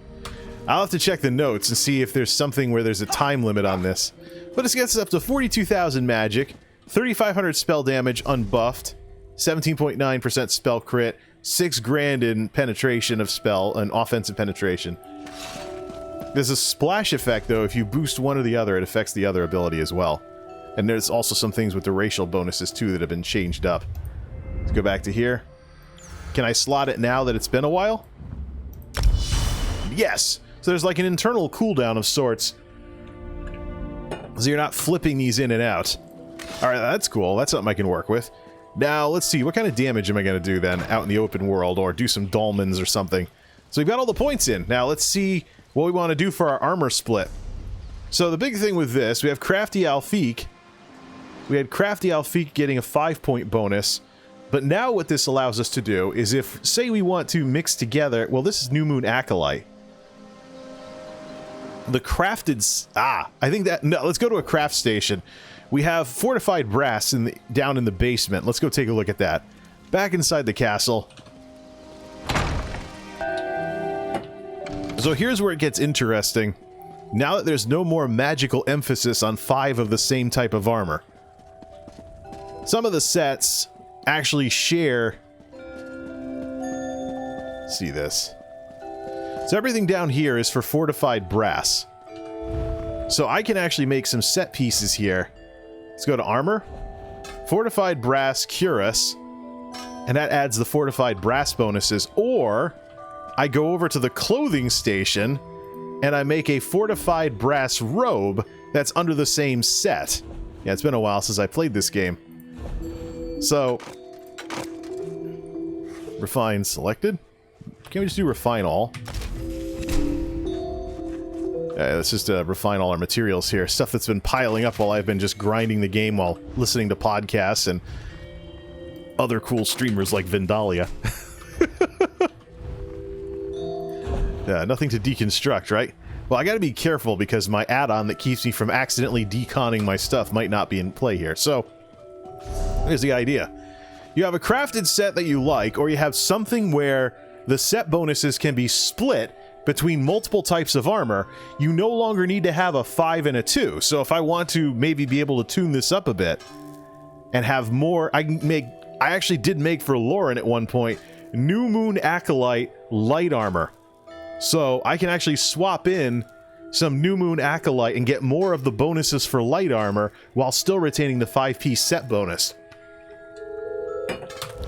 I'll have to check the notes and see if there's something where there's a time limit on this. But it gets us up to 42,000 magic, 3,500 spell damage unbuffed, 17.9% spell crit, 6 grand in penetration of spell, and offensive penetration. There's a splash effect, though. If you boost one or the other, it affects the other ability as well. And there's also some things with the racial bonuses, too, that have been changed up. Let's go back to here. Can I slot it now that it's been a while? Yes! So there's like an internal cooldown of sorts. So you're not flipping these in and out. Alright, that's cool. That's something I can work with. Now, let's see. What kind of damage am I going to do then out in the open world? Or do some dolmens or something. So we've got all the points in. Now, let's see what we want to do for our armor split. So the big thing with this, we have Crafty Alfiq. We had Crafty Alfiq getting a 5-point bonus. But now what this allows us to do is if, say we want to mix together... Well, this is New Moon Acolyte. The crafted... I think that... No, let's go to a craft station. We have fortified brass down in the basement. Let's go take a look at that. Back inside the castle. So here's where it gets interesting. Now that there's no more magical emphasis on 5 of the same type of armor. Some of the sets actually share... Let's see this. So everything down here is for fortified brass. So I can actually make some set pieces here. Let's go to armor. Fortified brass cuirass. And that adds the fortified brass bonuses. Or I go over to the clothing station and I make a fortified brass robe that's under the same set. Yeah, it's been a while since I played this game. So, refine selected. Can't we just do refine all? Let's just refine all our materials here. Stuff that's been piling up while I've been just grinding the game while listening to podcasts and other cool streamers like Vindalia. Yeah, nothing to deconstruct, right? Well, I gotta be careful because my add-on that keeps me from accidentally deconning my stuff might not be in play here. So, here's the idea. You have a crafted set that you like, or you have something where the set bonuses can be split between multiple types of armor. You no longer need to have a 5 and a 2. So if I want to maybe be able to tune this up a bit and have more, I actually did make for Lauren at one point, New Moon Acolyte light armor. So I can actually swap in some New Moon Acolyte and get more of the bonuses for light armor while still retaining the 5-piece set bonus.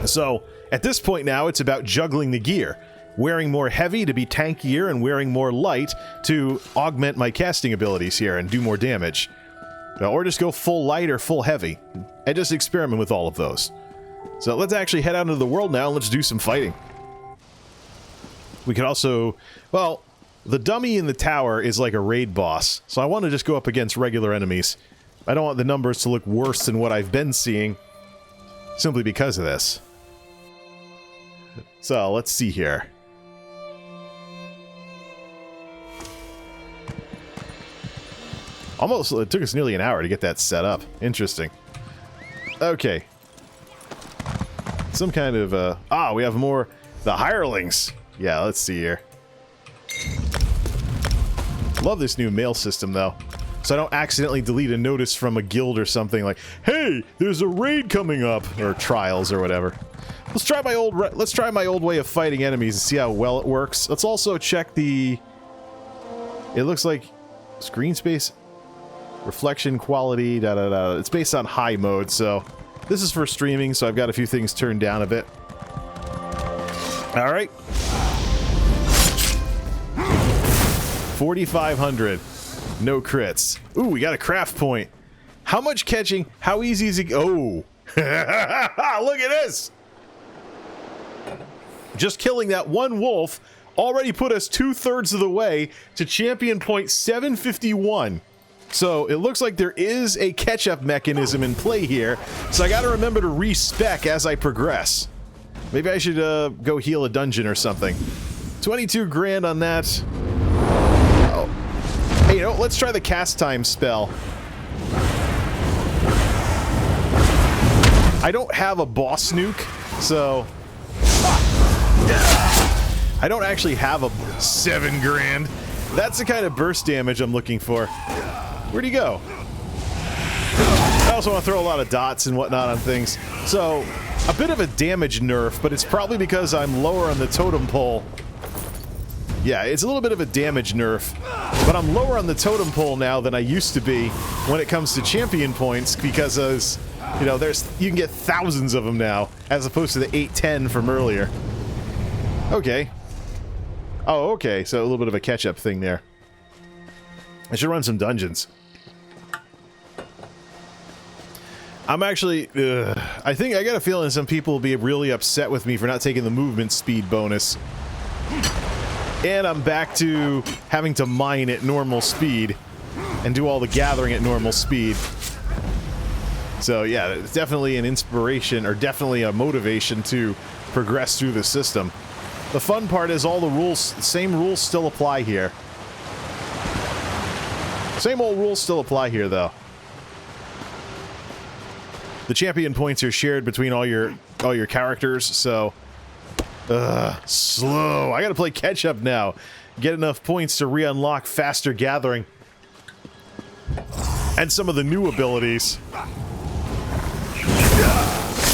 So at this point now, it's about juggling the gear. Wearing more heavy to be tankier and wearing more light to augment my casting abilities here and do more damage. Or just go full light or full heavy. And just experiment with all of those. So let's actually head out into the world now and let's do some fighting. We could also... Well, the dummy in the tower is like a raid boss, so I want to just go up against regular enemies. I don't want the numbers to look worse than what I've been seeing, simply because of this. So, let's see here. Almost, it took us nearly an hour to get that set up. Interesting. Okay. Some kind of, we have more... The hirelings! Yeah, let's see here. Love this new mail system, though. So I don't accidentally delete a notice from a guild or something like, hey, there's a raid coming up! Or trials or whatever. Let's try my old way of fighting enemies and see how well it works. Let's also check the... It looks like... Screen space... Reflection quality, da-da-da. It's based on high mode, so... This is for streaming, so I've got a few things turned down a bit. Alright. 4,500. No crits. Ooh, we got a craft point. How much catching? How easy is it? Oh. Look at this. Just killing that one wolf already put us 2/3 of the way to Champion Point 751. So it looks like there is a catch-up mechanism in play here. So I gotta remember to respec as I progress. Maybe I should go heal a dungeon or something. 22 grand on that. Oh. Hey, you know, let's try the cast time spell. I don't have a boss nuke, so... I don't actually have a 7 grand. That's the kind of burst damage I'm looking for. Where'd he go? I also want to throw a lot of dots and whatnot on things. So, a bit of a damage nerf, but it's probably because I'm lower on the totem pole. Yeah, it's a little bit of a damage nerf, but I'm lower on the totem pole now than I used to be when it comes to champion points because as, you know, you can get thousands of them now as opposed to the 810 from earlier. Okay. Oh, okay, so a little bit of a catch-up thing there. I should run some dungeons. I'm actually... I think I got a feeling some people will be really upset with me for not taking the movement speed bonus. And I'm back to having to mine at normal speed and do all the gathering at normal speed. So yeah, it's definitely an inspiration, or definitely a motivation to progress through the system. The fun part is all the rules, same rules still apply here. Same old rules still apply here, though. The champion points are shared between all your characters, so... slow. I gotta play catch-up now. Get enough points to re-unlock faster gathering. And some of the new abilities.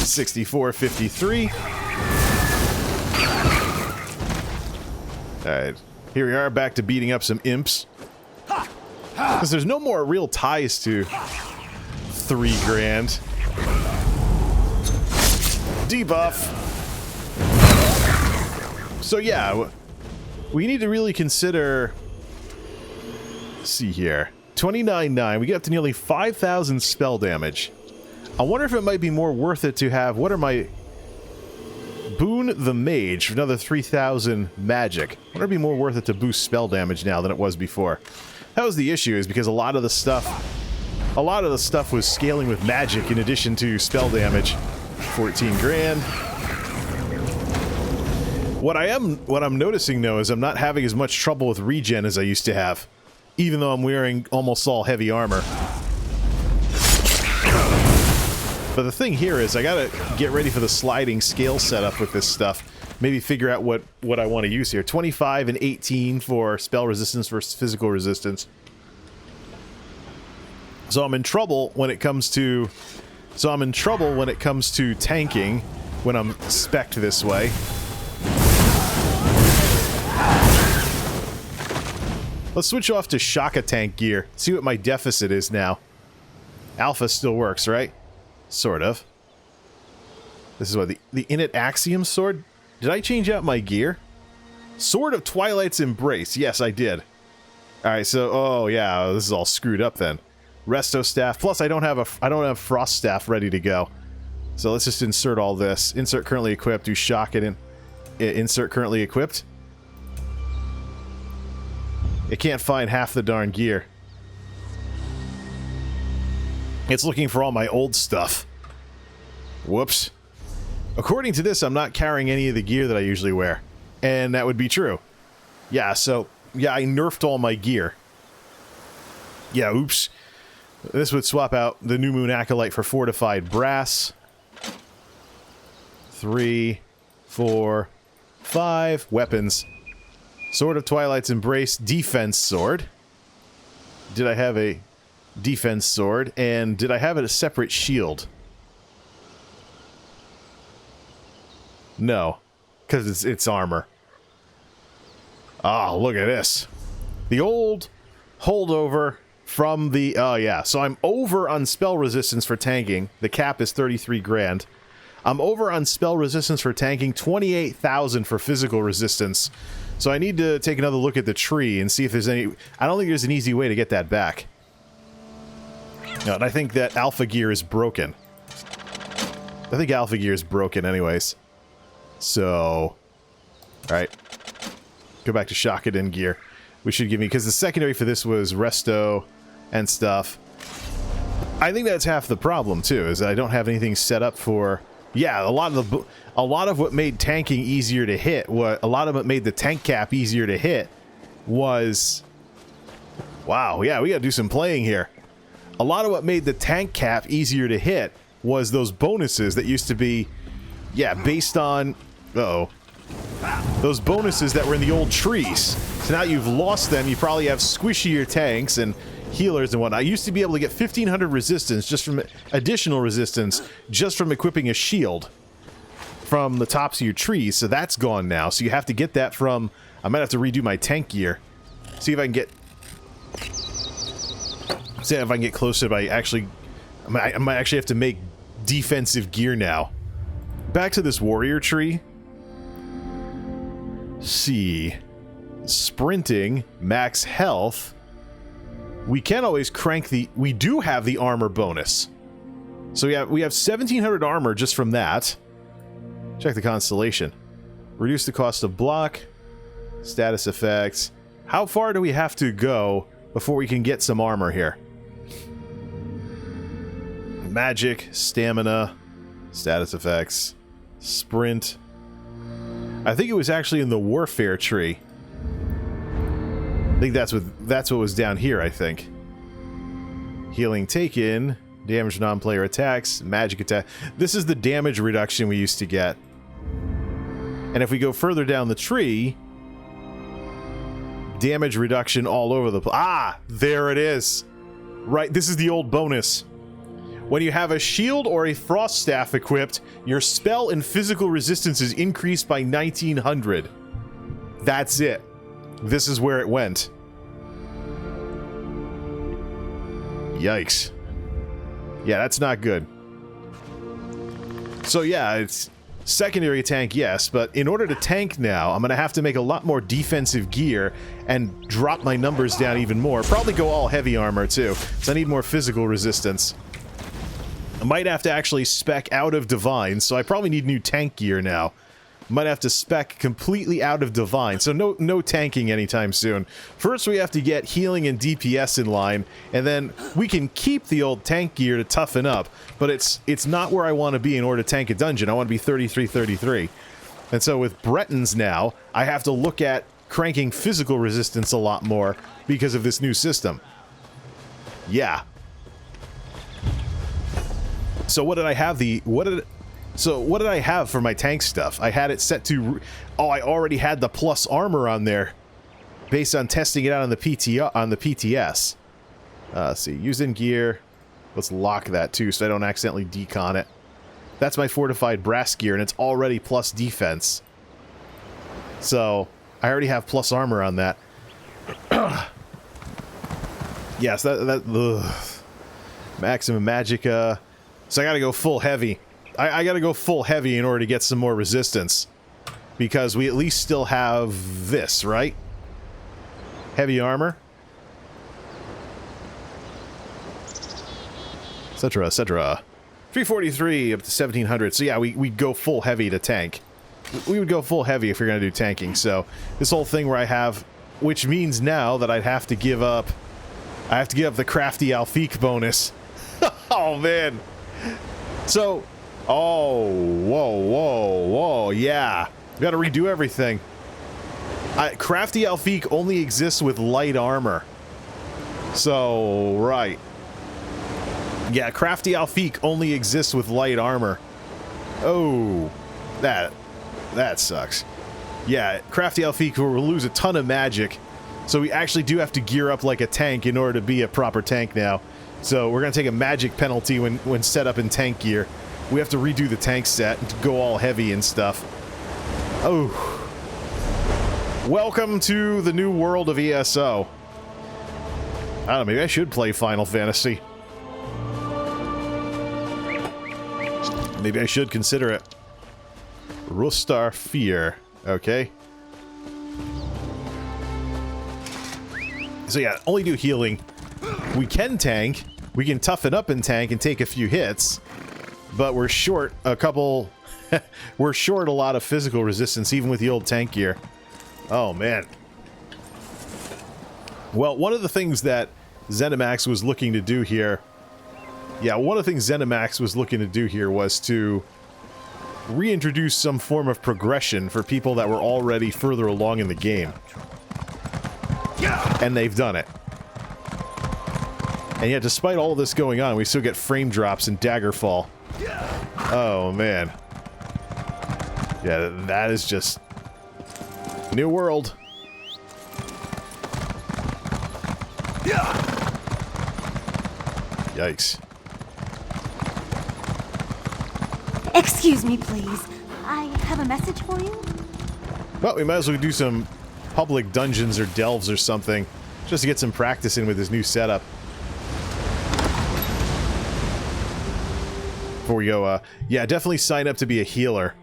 6453. Alright. Here we are, back to beating up some imps. Because there's no more real ties to 3 grand. Debuff. So yeah, we need to really consider... Let's see here. 29.9. We get up to nearly 5,000 spell damage. I wonder if it might be more worth it to have... What are my Boon the Mage for another 3,000 magic. Wonder if it'd be more worth it to boost spell damage now than it was before. That was the issue, is because a lot of the stuff was scaling with magic in addition to spell damage. 14 grand. What I'm noticing though is I'm not having as much trouble with regen as I used to have, even though I'm wearing almost all heavy armor. But the thing here is I gotta get ready for the sliding scale setup with this stuff. Maybe figure out what I want to use here. 25 and 18 for spell resistance versus physical resistance. So I'm in trouble when it comes to tanking when I'm spec'd this way. Let's switch off to Shaka tank gear. See what my deficit is now. Alpha still works, right? Sort of. This is what, the Init Axiom sword? Did I change out my gear? Sword of Twilight's Embrace. Yes, I did. Alright, so, oh yeah, this is all screwed up then. Resto staff. Plus, I don't have Frost staff ready to go. So let's just insert all this. Insert currently equipped. Do Shockadin. Insert currently equipped. It can't find half the darn gear. It's looking for all my old stuff. Whoops. According to this, I'm not carrying any of the gear that I usually wear. And that would be true. Yeah, so, yeah, I nerfed all my gear. Yeah, oops. This would swap out the New Moon Acolyte for Fortified Brass. 3, 4, 5. Weapons. Sword of Twilight's Embrace, defense sword. Did I have a defense sword? And did I have a separate shield? No, because it's armor. Ah, look at this. The old holdover from the... Oh, yeah. So I'm over on spell resistance for tanking. The cap is 33 grand. I'm over on spell resistance for tanking, 28,000 for physical resistance. So I need to take another look at the tree and see if there's any... I don't think there's an easy way to get that back. No, and I think that alpha gear is broken. I think alpha gear is broken anyways. So... Alright. Go back to Shockadin gear. We should give me... Because the secondary for this was Resto and stuff. I think that's half the problem, too, is that I don't have anything set up for... Yeah, a lot of what made tanking easier to hit, a lot of what made the tank cap easier to hit was... Wow, yeah, we gotta do some playing here. A lot of what made the tank cap easier to hit was those bonuses that used to be, yeah, based on... Uh-oh. Those bonuses that were in the old trees. So now you've lost them, you probably have squishier tanks and healers and whatnot. I used to be able to get 1,500 resistance, just from additional resistance, just from equipping a shield from the tops of your trees, so that's gone now. So you have to get that from... I might have to redo my tank gear. See if I can get... See if I can get closer by actually... I might actually have to make defensive gear now. Back to this warrior tree. See. Sprinting, max health... We can always crank the... We do have the armor bonus. So we have 1,700 armor just from that. Check the constellation. Reduce the cost of block. Status effects. How far do we have to go before we can get some armor here? Magic, stamina, status effects, sprint. I think it was actually in the warfare tree. I think that's what was down here, I think. Healing taken, damage non-player attacks, magic attack. This is the damage reduction we used to get. And if we go further down the tree, damage reduction all over the place. Ah, there it is. Right, this is the old bonus. When you have a shield or a frost staff equipped, your spell and physical resistance is increased by 1,900. That's it. This is where it went. Yikes. Yeah, that's not good. So yeah, it's secondary tank, yes, but in order to tank now, I'm gonna have to make a lot more defensive gear and drop my numbers down even more. Probably go all heavy armor too, so I need more physical resistance. I might have to actually spec out of Divine, so I probably need new tank gear now. might have to spec completely out of Divine, so no tanking anytime soon. First we have to get healing and DPS in line, and then we can keep the old tank gear to toughen up, but it's not where I want to be in order to tank a dungeon. I want to be 33-33. And so with Bretons now, I have to look at cranking physical resistance a lot more because of this new system. Yeah. So what did I have what did I have for my tank stuff? I had it set to... Oh, I already had the plus armor on there based on testing it out on the PTS. Let's see, use in gear. Let's lock that too so I don't accidentally decon it. That's my fortified brass gear and it's already plus defense. So, I already have plus armor on that. Yes, maximum magicka. So I gotta go full heavy. I gotta go full heavy in order to get some more resistance. Because we at least still have this, right? Heavy armor. Etc, etc. 343 up to 1700. So yeah, we go full heavy to tank. We would go full heavy if you're gonna do tanking. So this whole thing where I have, which means now that I'd have to give up. I have to give up the crafty Alfiq bonus. Oh man. So, oh, whoa, yeah. We gotta redo everything. Crafty Alfiq only exists with light armor. So, right. Yeah, Crafty Alfiq only exists with light armor. Oh, that sucks. Yeah, Crafty Alfiq will lose a ton of magic. So we actually do have to gear up like a tank in order to be a proper tank now. So we're going to take a magic penalty when set up in tank gear. We have to redo the tank set and go all heavy and stuff. Oh. Welcome to the new world of ESO. I don't know, maybe I should play Final Fantasy. Maybe I should consider it. Rustar Fear. Okay. So yeah, only do healing. We can tank. We can toughen up in tank and take a few hits. But we're short a couple... we're short a lot of physical resistance, even with the old tank gear. Oh, man. Well, one of the things that ZeniMax was looking to do here... Yeah, one of the things ZeniMax was looking to do here was to reintroduce some form of progression for people that were already further along in the game. And they've done it. And yet, despite all of this going on, we still get frame drops and daggerfall. Oh, man. Yeah, that is just... new world. Yikes. Excuse me, please. I have a message for you. Well, we might as well do some public dungeons or delves or something, just to get some practice in with this new setup. Before we go, yeah, definitely sign up to be a healer.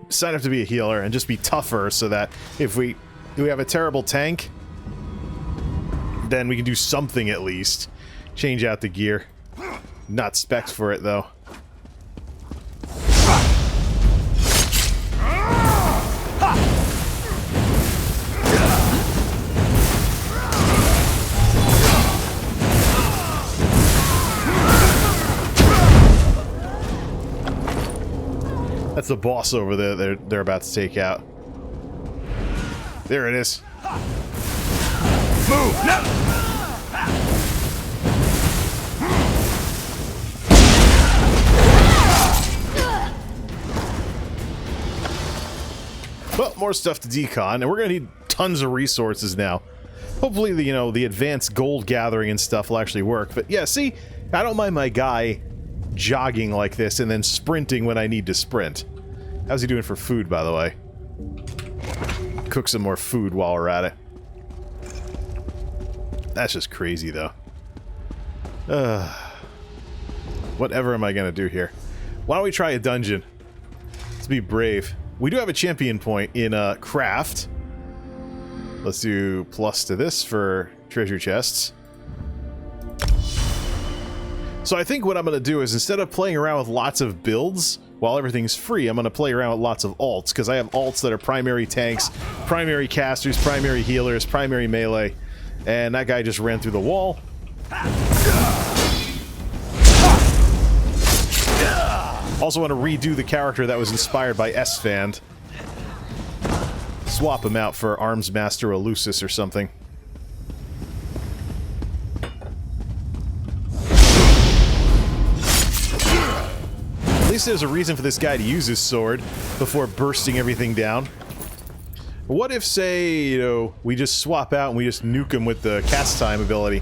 Sign up to be a healer and just be tougher so that if we have a terrible tank, then we can do something at least. Change out the gear. Not specs for it, though. That's the boss over there they're about to take out. There it is. Move! No! Well, more stuff to decon, and we're gonna need tons of resources now. Hopefully, the advanced gold gathering and stuff will actually work. But yeah, see, I don't mind my guy jogging like this and then sprinting when I need to sprint. How's he doing for food, by the way? Cook some more food while we're at it. That's just crazy, though. Whatever am I gonna do here? Why don't we try a dungeon? Let's be brave. We do have a champion point in craft. Let's do plus to this for treasure chests. So I think what I'm going to do is, instead of playing around with lots of builds, while everything's free, I'm going to play around with lots of alts, because I have alts that are primary tanks, primary casters, primary healers, primary melee, and that guy just ran through the wall. Also want to redo the character that was inspired by S-Fand. Swap him out for Arms Master Elusis or something. At least there's a reason for this guy to use his sword before bursting everything down. What if, say, you know, we just swap out and we just nuke him with the cast time ability?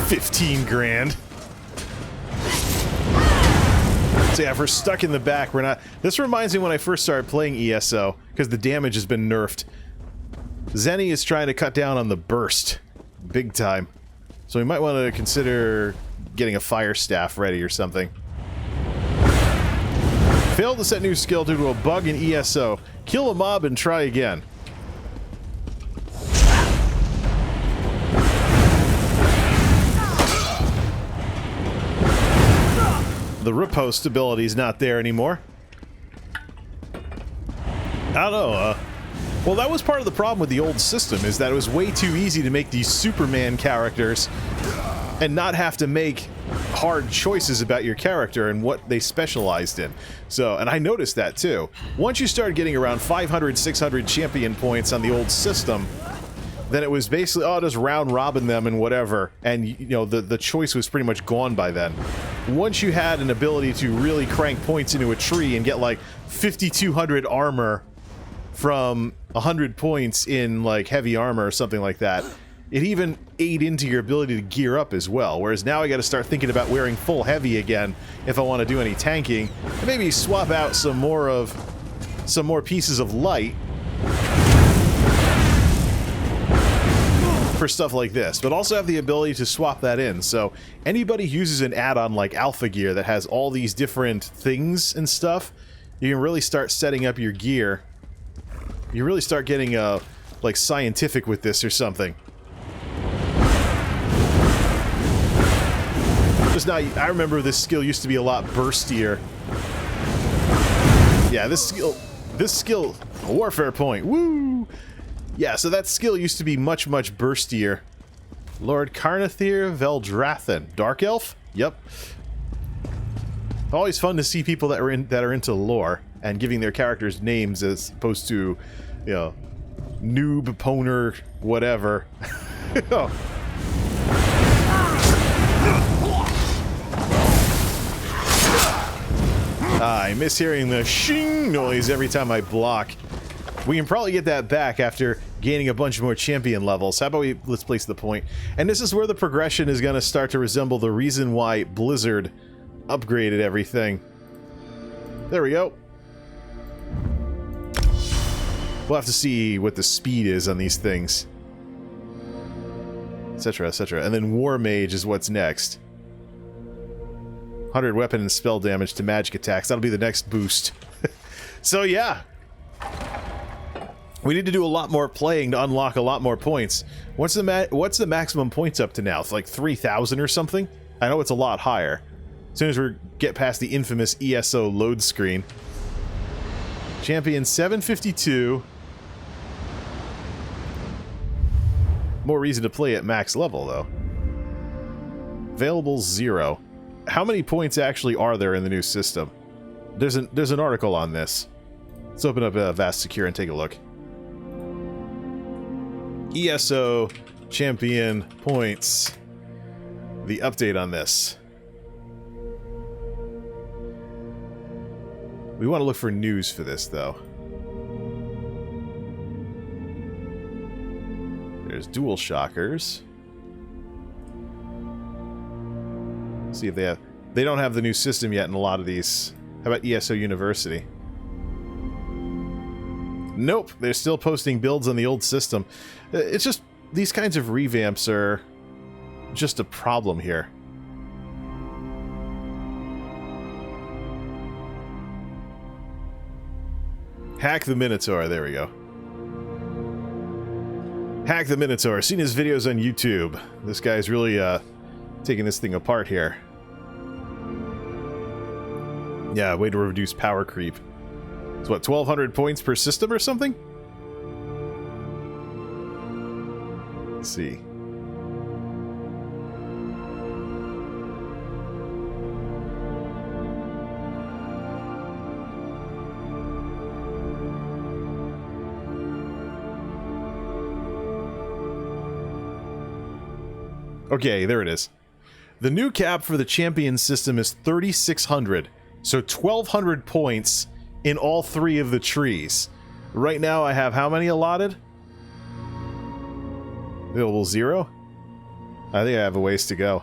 15 grand. So yeah, if we're stuck in the back, we're not... This reminds me when I first started playing ESO, because the damage has been nerfed. Zenny is trying to cut down on the burst. Big time. So we might want to consider getting a fire staff ready or something. Failed to set new skill due to a bug in ESO. Kill a mob and try again. The riposte ability is not there anymore. I don't know, well, that was part of the problem with the old system, is that it was way too easy to make these Superman characters and not have to make hard choices about your character and what they specialized in. So, and I noticed that too. Once you started getting around 500, 600 champion points on the old system, then it was basically, oh, just round robin them and whatever, and you know, the choice was pretty much gone by then. Once you had an ability to really crank points into a tree and get like 5,200 armor from 100 points in like heavy armor or something like that, it even ate into your ability to gear up as well. Whereas now I got to start thinking about wearing full heavy again if I want to do any tanking, and maybe swap out some more pieces of light for stuff like this, but also have the ability to swap that in. So anybody who uses an add-on like Alpha Gear that has all these different things and stuff, you can really start setting up your gear. You really start getting like scientific with this or something. Just now, I remember this skill used to be a lot burstier. Yeah, this skill, warfare point, woo! Yeah, so that skill used to be much, much burstier. Lord Carnathir Veldrathan. Dark Elf? Yep. Always fun to see people that are into lore and giving their characters names as opposed to, you know, noob, poner, whatever. Oh. I miss hearing the shing noise every time I block. We can probably get that back after gaining a bunch more champion levels. How about let's place the point. And this is where the progression is going to start to resemble the reason why Blizzard upgraded everything. There we go. We'll have to see what the speed is on these things. Etc, etc. And then War Mage is what's next. 100 weapon and spell damage to magic attacks. That'll be the next boost. So yeah. We need to do a lot more playing to unlock a lot more points. What's the maximum points up to now? It's like 3,000 or something? I know it's a lot higher. As soon as we get past the infamous ESO load screen. Champion 752. More reason to play at max level, though. Available 0. How many points actually are there in the new system? There's an article on this. Let's open up Vast Secure and take a look. ESO Champion Points. The update on this. We want to look for news for this, though. There's Dual Shockers. See if they have... They don't have the new system yet in a lot of these. How about ESO University? Nope, they're still posting builds on the old system. It's just... These kinds of revamps are just a problem here. Hack the Minotaur, there we go. Hack the Minotaur, seen his videos on YouTube. This guy's really taking this thing apart here. Yeah, way to reduce power creep. It's what, 1,200 points per system or something? Let's see. Okay, there it is. The new cap for the champion system is 3,600, so 1,200 points in all 3 of the trees. Right now I have how many allotted? Available 0? I think I have a ways to go.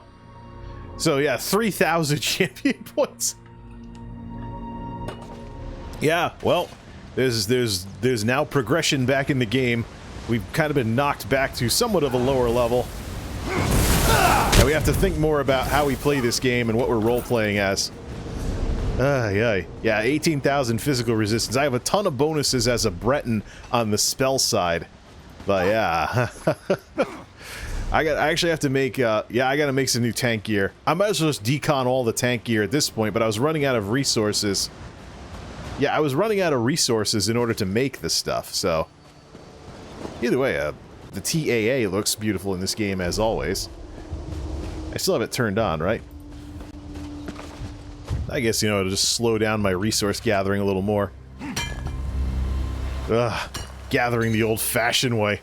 So yeah, 3,000 champion points. Yeah, well, there's now progression back in the game. We've kind of been knocked back to somewhat of a lower level. Now we have to think more about how we play this game and what we're role-playing as. Yeah, 18,000 physical resistance. I have a ton of bonuses as a Breton on the spell side. But yeah. I actually have to make, I gotta make some new tank gear. I might as well just decon all the tank gear at this point, but I was running out of resources. Yeah, I was running out of resources in order to make this stuff, so... Either way, the TAA looks beautiful in this game, as always. I still have it turned on, right? I guess, you know, it'll just slow down my resource gathering a little more. Ugh, gathering the old-fashioned way.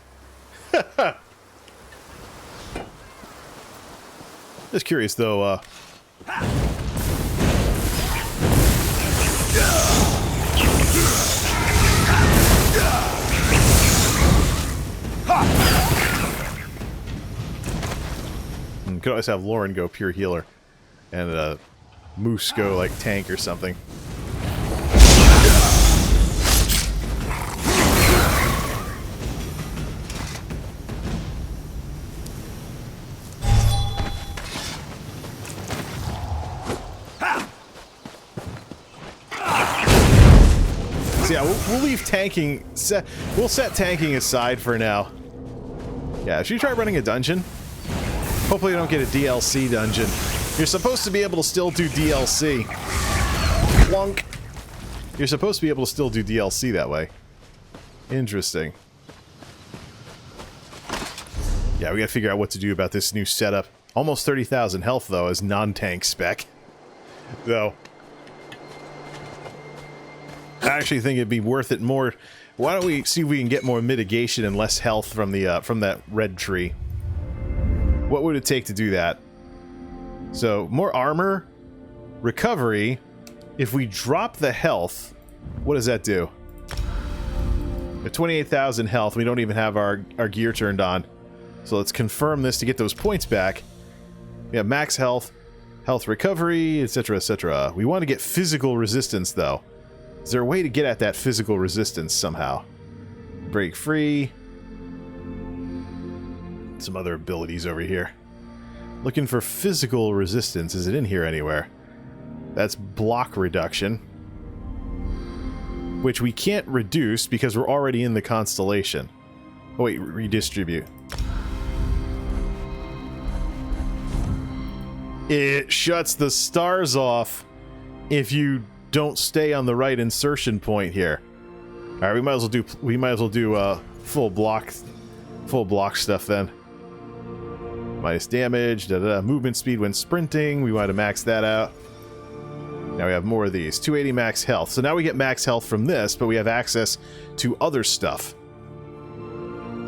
Just curious, though, could always have Lauren go pure healer, and Moose go like tank or something. So yeah, we'll leave tanking. We'll set tanking aside for now. Yeah, should you try running a dungeon? Hopefully you don't get a DLC dungeon. You're supposed to be able to still do DLC. Plunk. You're supposed to be able to still do DLC that way. Interesting. Yeah, we gotta figure out what to do about this new setup. Almost 30,000 health, though, as non-tank spec. Though. I actually think it'd be worth it more. Why don't we see if we can get more mitigation and less health from the from that red tree? What would it take to do that? So, more armor, recovery. If we drop the health, what does that do? At 28,000 health, we don't even have our gear turned on. So let's confirm this to get those points back. We have max health, health recovery, etc., etc. We want to get physical resistance, though. Is there a way to get at that physical resistance somehow? Break free. Some other abilities over here. Looking for physical resistance. Is it in here anywhere? That's block reduction. Which we can't reduce because we're already in the constellation. Oh wait, redistribute. It shuts the stars off if you don't stay on the right insertion point here. Alright, we might as well do full block stuff then. Minus damage, movement speed when sprinting. We want to max that out. Now we have more of these. 280 max health. So now we get max health from this, but we have access to other stuff.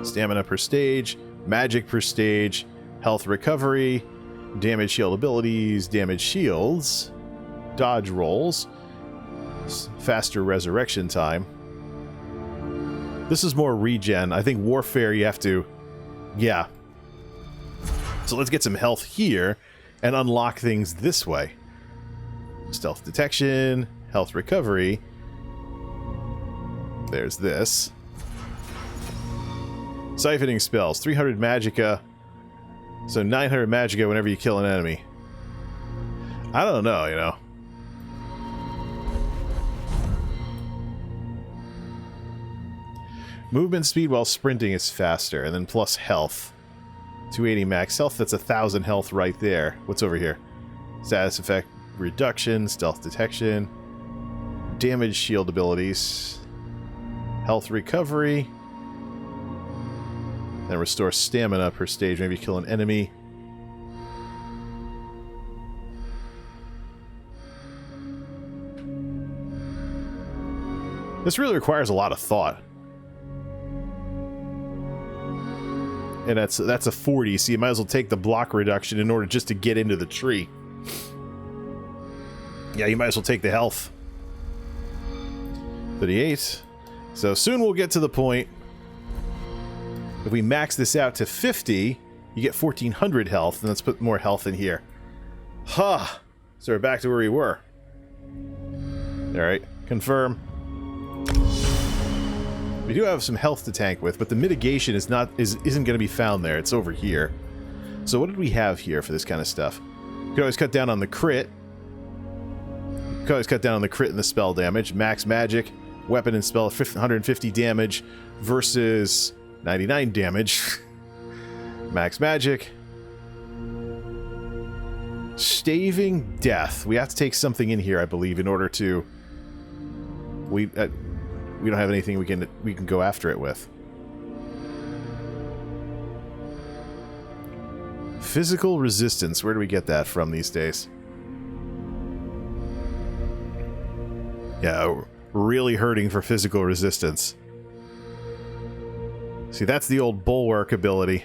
Stamina per stage, magic per stage, health recovery, damage shield abilities, damage shields, dodge rolls, faster resurrection time. This is more regen. I think warfare you have to... Yeah. So let's get some health here and unlock things this way. Stealth detection, health recovery. There's this. Siphoning spells, 300 magicka. So 900 magicka whenever you kill an enemy. I don't know, you know. Movement speed while sprinting is faster, and then plus health. 280 max health, that's 1,000 health right there. What's over here? Status effect reduction, stealth detection. damage shield abilities. Health recovery. Then restore stamina per stage. Maybe kill an enemy. This really requires a lot of thought. And that's a 40, so you might as well take the block reduction in order just to get into the tree. Yeah, you might as well take the health. 38. So soon we'll get to the point. If we max this out to 50, you get 1400 health, and let's put more health in here. Huh. So we're back to where we were. Alright, confirm. We do have some health to tank with, but the mitigation isn't going to be found there. It's over here. So what did we have here for this kind of stuff? You could always cut down on the crit. You could always cut down on the crit and the spell damage. Max magic, weapon and spell 150 damage versus 99 damage. Max magic. Staving death. We have to take something in here, I believe, in order to... We don't have anything we can go after it with. Physical resistance. Where do we get that from these days? Yeah, really hurting for physical resistance. See, that's the old bulwark ability.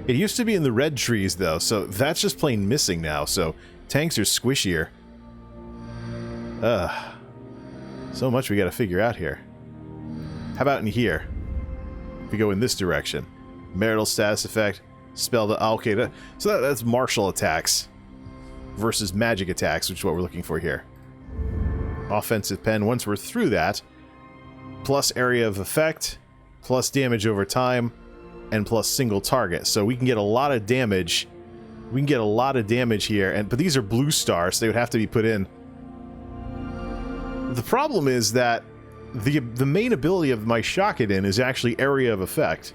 It used to be in the red trees, though, so that's just plain missing now, so tanks are squishier. So much we gotta figure out here. How about in here? If we go in this direction. Marital status effect, spell to... Oh, okay, so that's martial attacks versus magic attacks, which is what we're looking for here. Offensive pen, once we're through that, plus area of effect, plus damage over time, and plus single target. So we can get a lot of damage. We can get a lot of damage here, but these are blue stars, so they would have to be put in. The problem is that the main ability of my Shockadin is actually area of effect.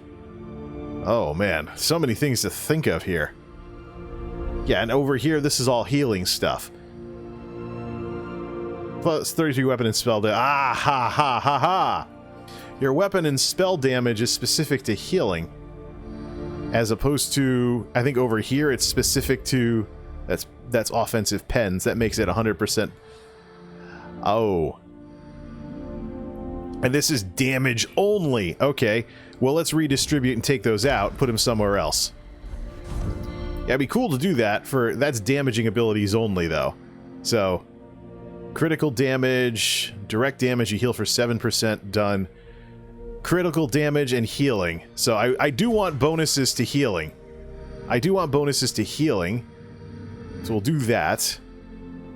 Oh man, so many things to think of here. Yeah, and over here, this is all healing stuff. Plus 33 weapon and spell damage. Ah, ha, ha, ha, ha! Your weapon and spell damage is specific to healing. As opposed to, I think over here, it's specific to... That's offensive pens. That makes it 100%... Oh. And this is damage only. Okay. Well, let's redistribute and take those out. Put them somewhere else. Yeah, it'd be cool to do that for... That's damaging abilities only, though. So, critical damage, direct damage, you heal for 7%, done. Critical damage and healing. So, I do want bonuses to healing. I do want bonuses to healing. So, we'll do that.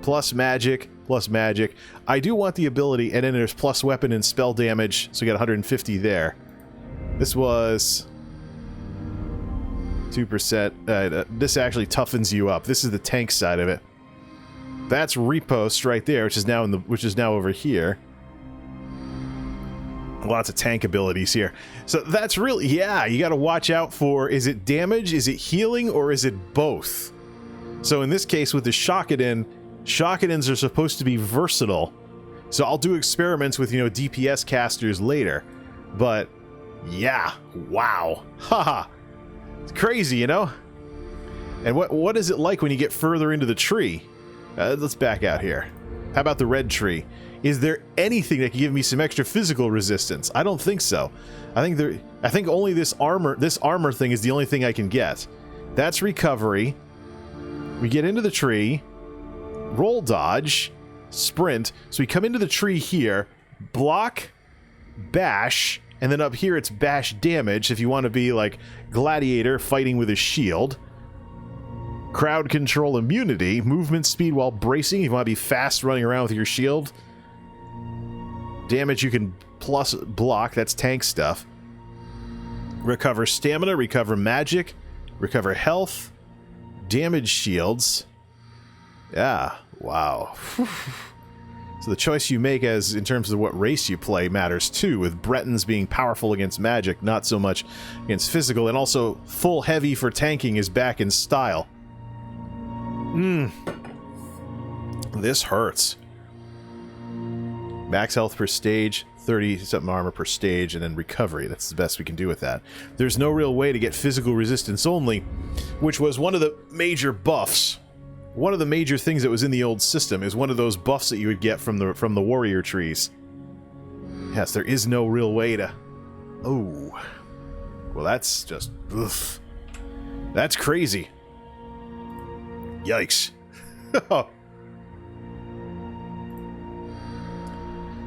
Plus magic. Plus magic. I do want the ability, and then there's plus weapon and spell damage, so you got 150 there. This was 2%. This actually toughens you up. This is the tank side of it. That's riposte right there, which is now over here. Lots of tank abilities here. So that's really, yeah, you got to watch out for, is it damage, is it healing, or is it both? So in this case with the Shockadin, Shockadins are supposed to be versatile, so I'll do experiments with, DPS casters later. But, yeah, wow. Haha. It's crazy, And what is it like when you get further into the tree? Let's back out here. How about the red tree? Is there anything that can give me some extra physical resistance? I don't think so. I think only this armor thing is the only thing I can get. That's recovery. We get into the tree. Roll dodge, sprint. So we come into the tree here, block, bash, and then up here it's bash damage if you want to be like Gladiator fighting with a shield. Crowd control immunity, movement speed while bracing if you want to be fast running around with your shield. Damage you can plus block, that's tank stuff. Recover stamina, recover magic, recover health, damage shields. Yeah, wow. So the choice you make as in terms of what race you play matters too, with Bretons being powerful against magic, not so much against physical, and also full heavy for tanking is back in style. This hurts. Max health per stage, 30-something armor per stage, and then recovery. That's the best we can do with that. There's no real way to get physical resistance only, which was one of the major buffs. One of the major things that was in the old system is one of those buffs that you would get from the warrior trees. Yes, there is no real way to... Oh. Well, that's just... Ugh. That's crazy. Yikes.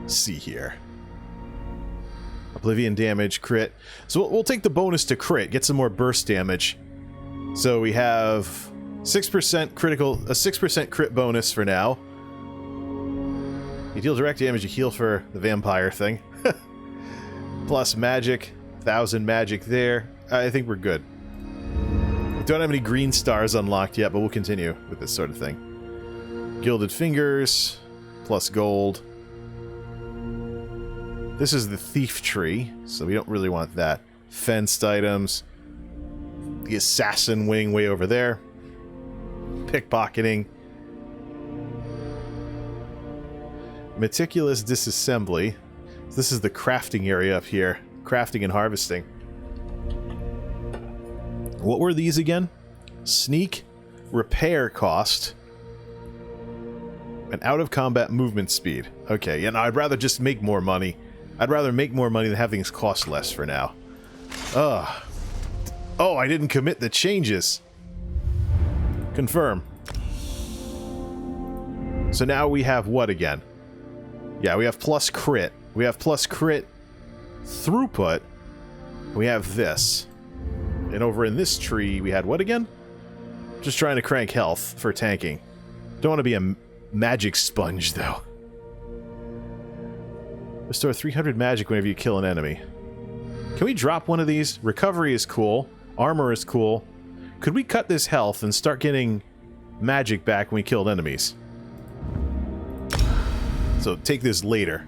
See here. Oblivion damage, crit. So we'll take the bonus to crit, get some more burst damage. So we have 6% critical, a 6% crit bonus for now. You deal direct damage, you heal for the vampire thing. Plus magic, 1,000 magic there. I think we're good. We don't have any green stars unlocked yet, but we'll continue with this sort of thing. Gilded fingers, plus gold. This is the thief tree, so we don't really want that. Fenced items. The assassin wing way over there. Pickpocketing. Meticulous disassembly. This is the crafting area up here. Crafting and harvesting. What were these again? Sneak, repair cost, and out-of-combat movement speed. Okay, yeah, no, I'd rather just make more money. I'd rather make more money than have things cost less for now. Ugh. Oh, I didn't commit the changes. Confirm. So now we have what again? Yeah, we have plus crit. We have plus crit throughput. We have this. And over in this tree, we had what again? Just trying to crank health for tanking. Don't want to be a magic sponge, though. Restore 300 magic whenever you kill an enemy. Can we drop one of these? Recovery is cool. Armor is cool. Could we cut this health and start getting magic back when we killed enemies? So take this later.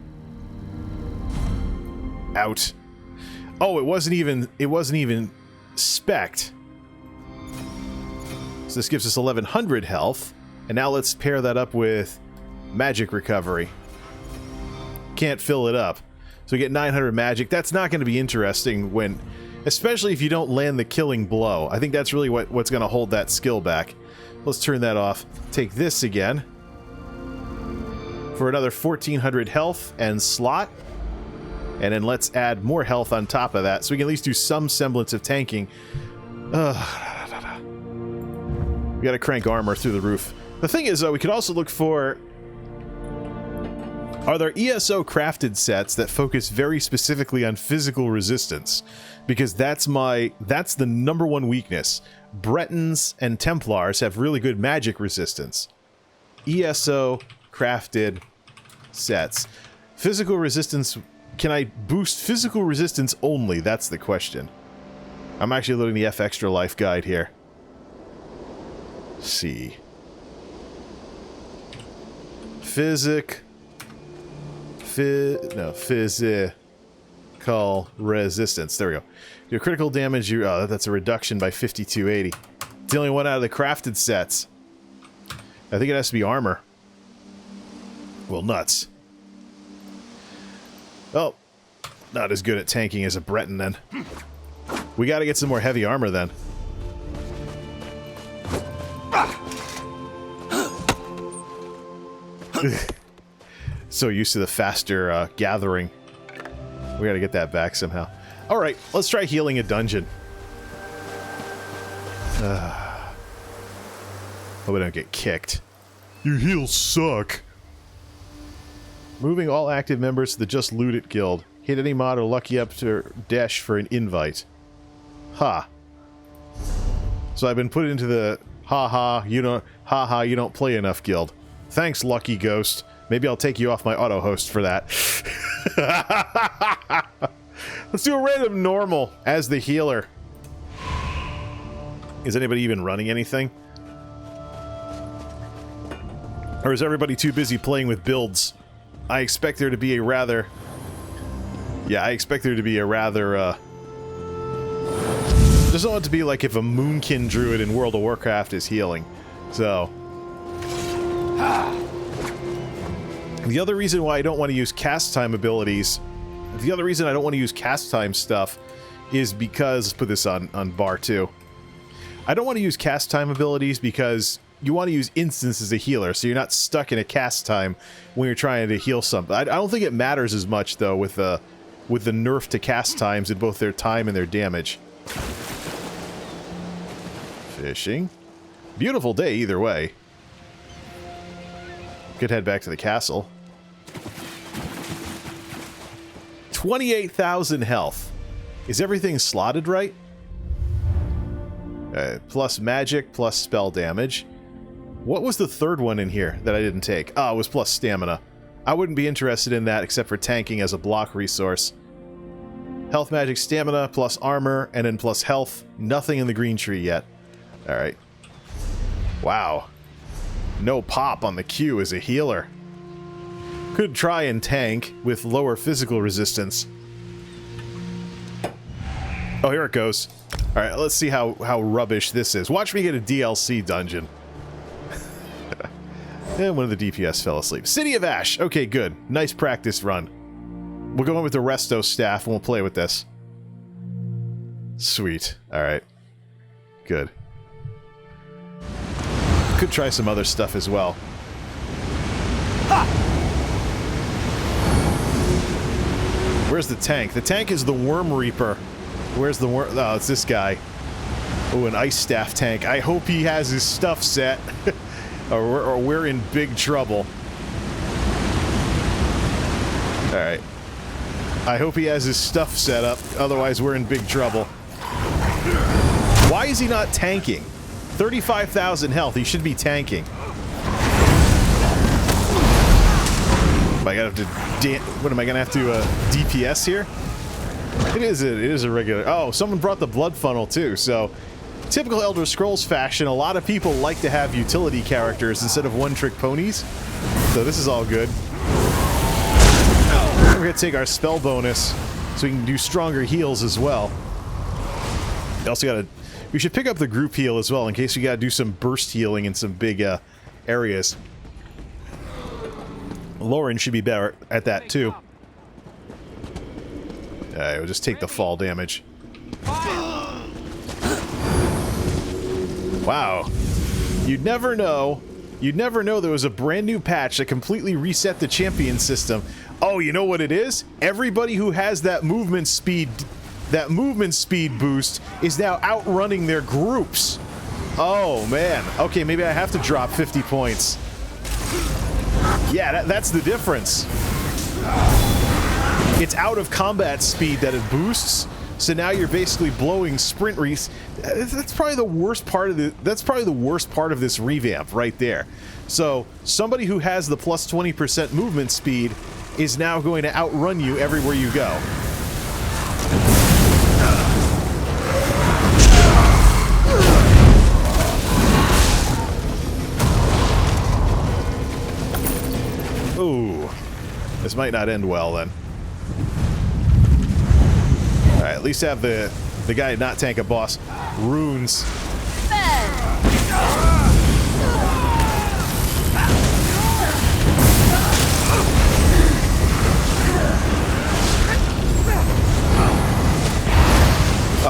Out. Oh, it wasn't even spec'd. So this gives us 1100 health. And now let's pair that up with magic recovery. Can't fill it up. So we get 900 magic. That's not going to be interesting when... Especially if you don't land the killing blow. I think that's really what's going to hold that skill back. Let's turn that off. Take this again. For another 1400 health and slot. And then let's add more health on top of that. So we can at least do some semblance of tanking. We got to crank armor through the roof. The thing is, though, we could also look for... Are there ESO crafted sets that focus very specifically on physical resistance? Because that's the number one weakness. Bretons and Templars have really good magic resistance. ESO crafted sets. Physical resistance... Can I boost physical resistance only? That's the question. I'm actually loading the F Extra Life guide here. Let's see. Physical resistance. There we go. Your critical damage, that's a reduction by 5280. It's the only one out of the crafted sets. I think it has to be armor. Well, nuts. Oh, not as good at tanking as a Breton then. We gotta get some more heavy armor then. So used to the faster gathering. We gotta get that back somehow. Alright, let's try healing a dungeon. Hope I don't get kicked. Your heals suck. Moving all active members to the Just Loot It guild. Hit any mod or lucky up to dash for an invite. Ha. So I've been put into the you don't play enough guild. Thanks, Lucky Ghost. Maybe I'll take you off my auto host for that. Let's do a random normal as the healer. Is anybody even running anything? Or is everybody too busy playing with builds? I expect there to be a rather... Yeah, I expect there to be a rather, just want it to be like if a Moonkin Druid in World of Warcraft is healing. So... The other reason why I don't want to use cast time abilities, the other reason I don't want to use cast time stuff is because, let's put this on bar 2. I don't want to use cast time abilities because you want to use instance as a healer, so you're not stuck in a cast time when you're trying to heal something. I don't think it matters as much, though, with the nerf to cast times in both their time and their damage. Fishing. Beautiful day either way. Could head back to the castle. 28,000 health. Is everything slotted right? Plus magic, plus spell damage. What was the third one in here that I didn't take? Oh, it was plus stamina. I wouldn't be interested in that except for tanking as a block resource. Health, magic, stamina, plus armor, and then plus health. Nothing in the green tree yet. Alright. Wow. No pop on the Q as a healer. Could try and tank with lower physical resistance. Oh, here it goes. Alright, let's see how rubbish this is. Watch me get a DLC dungeon. And one of the DPS fell asleep. City of Ash. Okay, good. Nice practice run. We'll go in with the Resto staff and we'll play with this. Sweet. Alright. Good. Could try some other stuff as well. Ha! Where's the tank? The tank is the Worm Reaper. Where's the worm? Oh, it's this guy. Oh, an ice staff tank. I hope he has his stuff set. or we're in big trouble. Alright. I hope he has his stuff set up. Otherwise, we're in big trouble. Why is he not tanking? 35,000 health. He should be tanking. Am I gonna have to what am I gonna have to DPS here? It is a regular. Oh, someone brought the blood funnel too. So, typical Elder Scrolls fashion, a lot of people like to have utility characters instead of one-trick ponies. So this is all good. We're gonna take our spell bonus so we can do stronger heals as well. We also gotta. We should pick up the group heal as well in case we gotta do some burst healing in some big areas. Lauren should be better at that too. We'll just take the fall damage. Wow. You'd never know. You'd never know there was a brand new patch that completely reset the champion system. Oh, you know what it is? Everybody who has that movement speed boost is now outrunning their groups. Oh, man. Okay, maybe I have to drop 50 points. Yeah, that's the difference. It's out of combat speed that it boosts, so now you're basically blowing sprint reefs. That's probably the worst part of this revamp right there. So somebody who has the plus 20% movement speed is now going to outrun you everywhere you go. Ooh, this might not end well then. Alright, at least have the guy not tank a boss. Runes.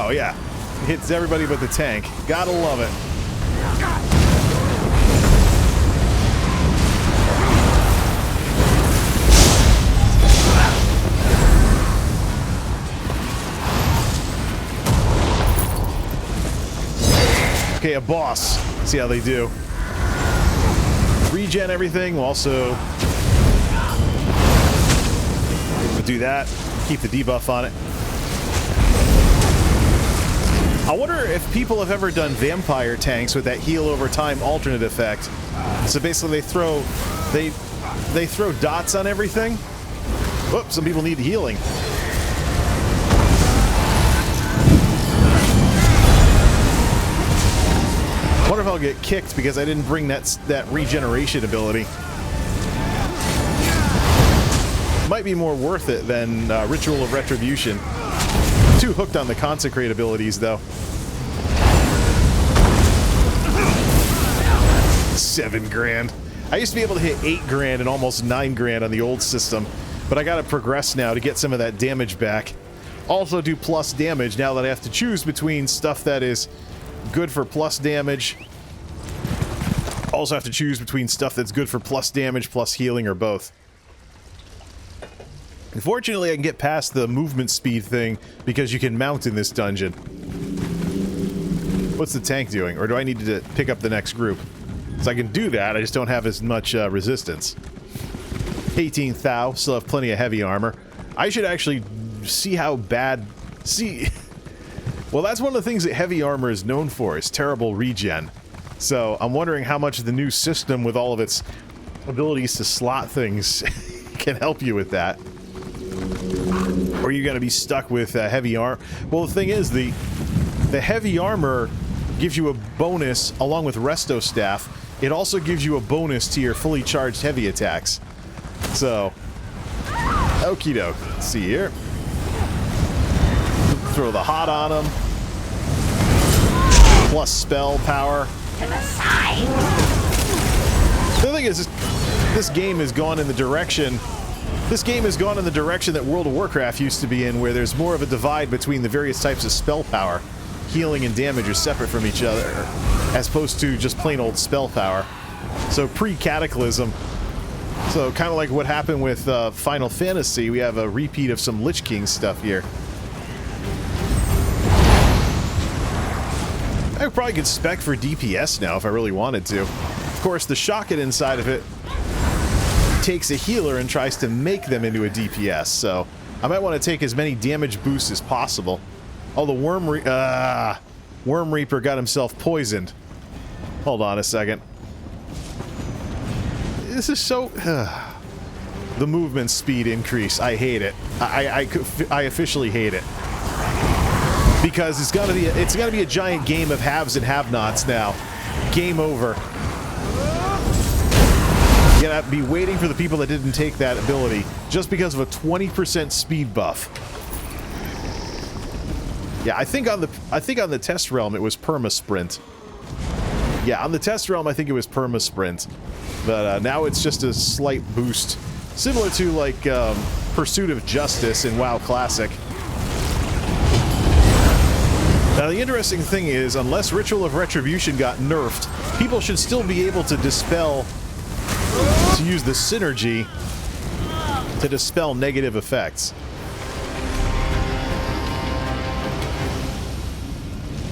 Oh yeah, hits everybody but the tank. Gotta love it. Okay, a boss. See how they do. Regen everything. We'll also do that. Keep the debuff on it. I wonder if people have ever done vampire tanks with that heal over time alternate effect. So basically, they throw dots on everything. Whoops! Some people need healing. I wonder if I'll get kicked because I didn't bring that regeneration ability. Might be more worth it than Ritual of Retribution. Too hooked on the Consecrate abilities, though. 7 grand. I used to be able to hit 8 grand and almost 9 grand on the old system, but I gotta progress now to get some of that damage back. Also do plus damage now that I have to choose between stuff that is good for plus damage. Also have to choose between stuff that's good for plus damage, plus healing, or both. Unfortunately, I can get past the movement speed thing because you can mount in this dungeon. What's the tank doing? Or do I need to pick up the next group? So I can do that, I just don't have as much resistance. 18 thou, still have plenty of heavy armor. I should actually see how bad... See... Well, that's one of the things that heavy armor is known for, is terrible regen. So I'm wondering how much the new system with all of its abilities to slot things can help you with that. Or you're gonna be stuck with heavy armor. Well, the thing is, the heavy armor gives you a bonus along with Resto Staff. It also gives you a bonus to your fully charged heavy attacks. So, okie doke. Let's see here. Throw the hot on them. Plus spell power. The thing is, this game has gone in the direction. This game has gone in the direction that World of Warcraft used to be in, where there's more of a divide between the various types of spell power. Healing and damage are separate from each other, as opposed to just plain old spell power. So pre-Cataclysm, so kind of like what happened with Final Fantasy, we have a repeat of some Lich King stuff here. I probably could spec for DPS now if I really wanted to. Of course, the Shockadin side of it takes a healer and tries to make them into a DPS, so I might want to take as many damage boosts as possible. Oh, the Worm Reaper got himself poisoned. Hold on a second. This is so... the movement speed increase. I hate it. I officially hate it. Because it's gonna be a giant game of haves and have-nots now. Game over. You're gonna be waiting for the people that didn't take that ability just because of a 20% speed buff. Yeah, I think on the test realm it was perma-sprint. Yeah, on the test realm I think it was perma-sprint. But now it's just a slight boost. Similar to like Pursuit of Justice in WoW Classic. Now the interesting thing is, unless Ritual of Retribution got nerfed, people should still be able to dispel, to use the synergy to dispel negative effects.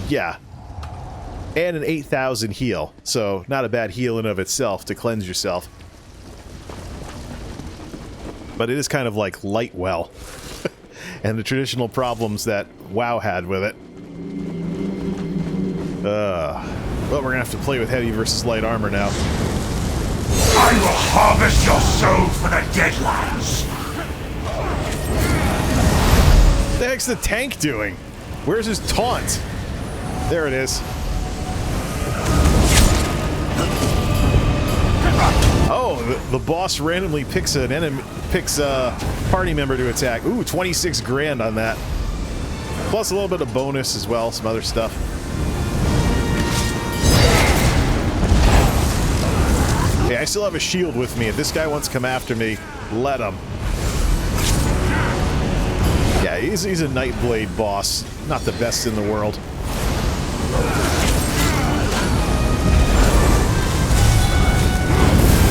Yeah. And an 8,000 heal, so not a bad heal in of itself to cleanse yourself. But it is kind of like Lightwell and the traditional problems that WoW had with it. Well, we're gonna have to play with heavy versus light armor now. I will harvest your soul for the Deadlands! What the heck's the tank doing? Where's his taunt? There it is. Oh, the boss randomly picks an enemy, picks a party member to attack. Ooh, 26 grand on that. Plus a little bit of bonus as well, some other stuff. Okay, I still have a shield with me. If this guy wants to come after me, let him. Yeah, he's a Nightblade boss. Not the best in the world.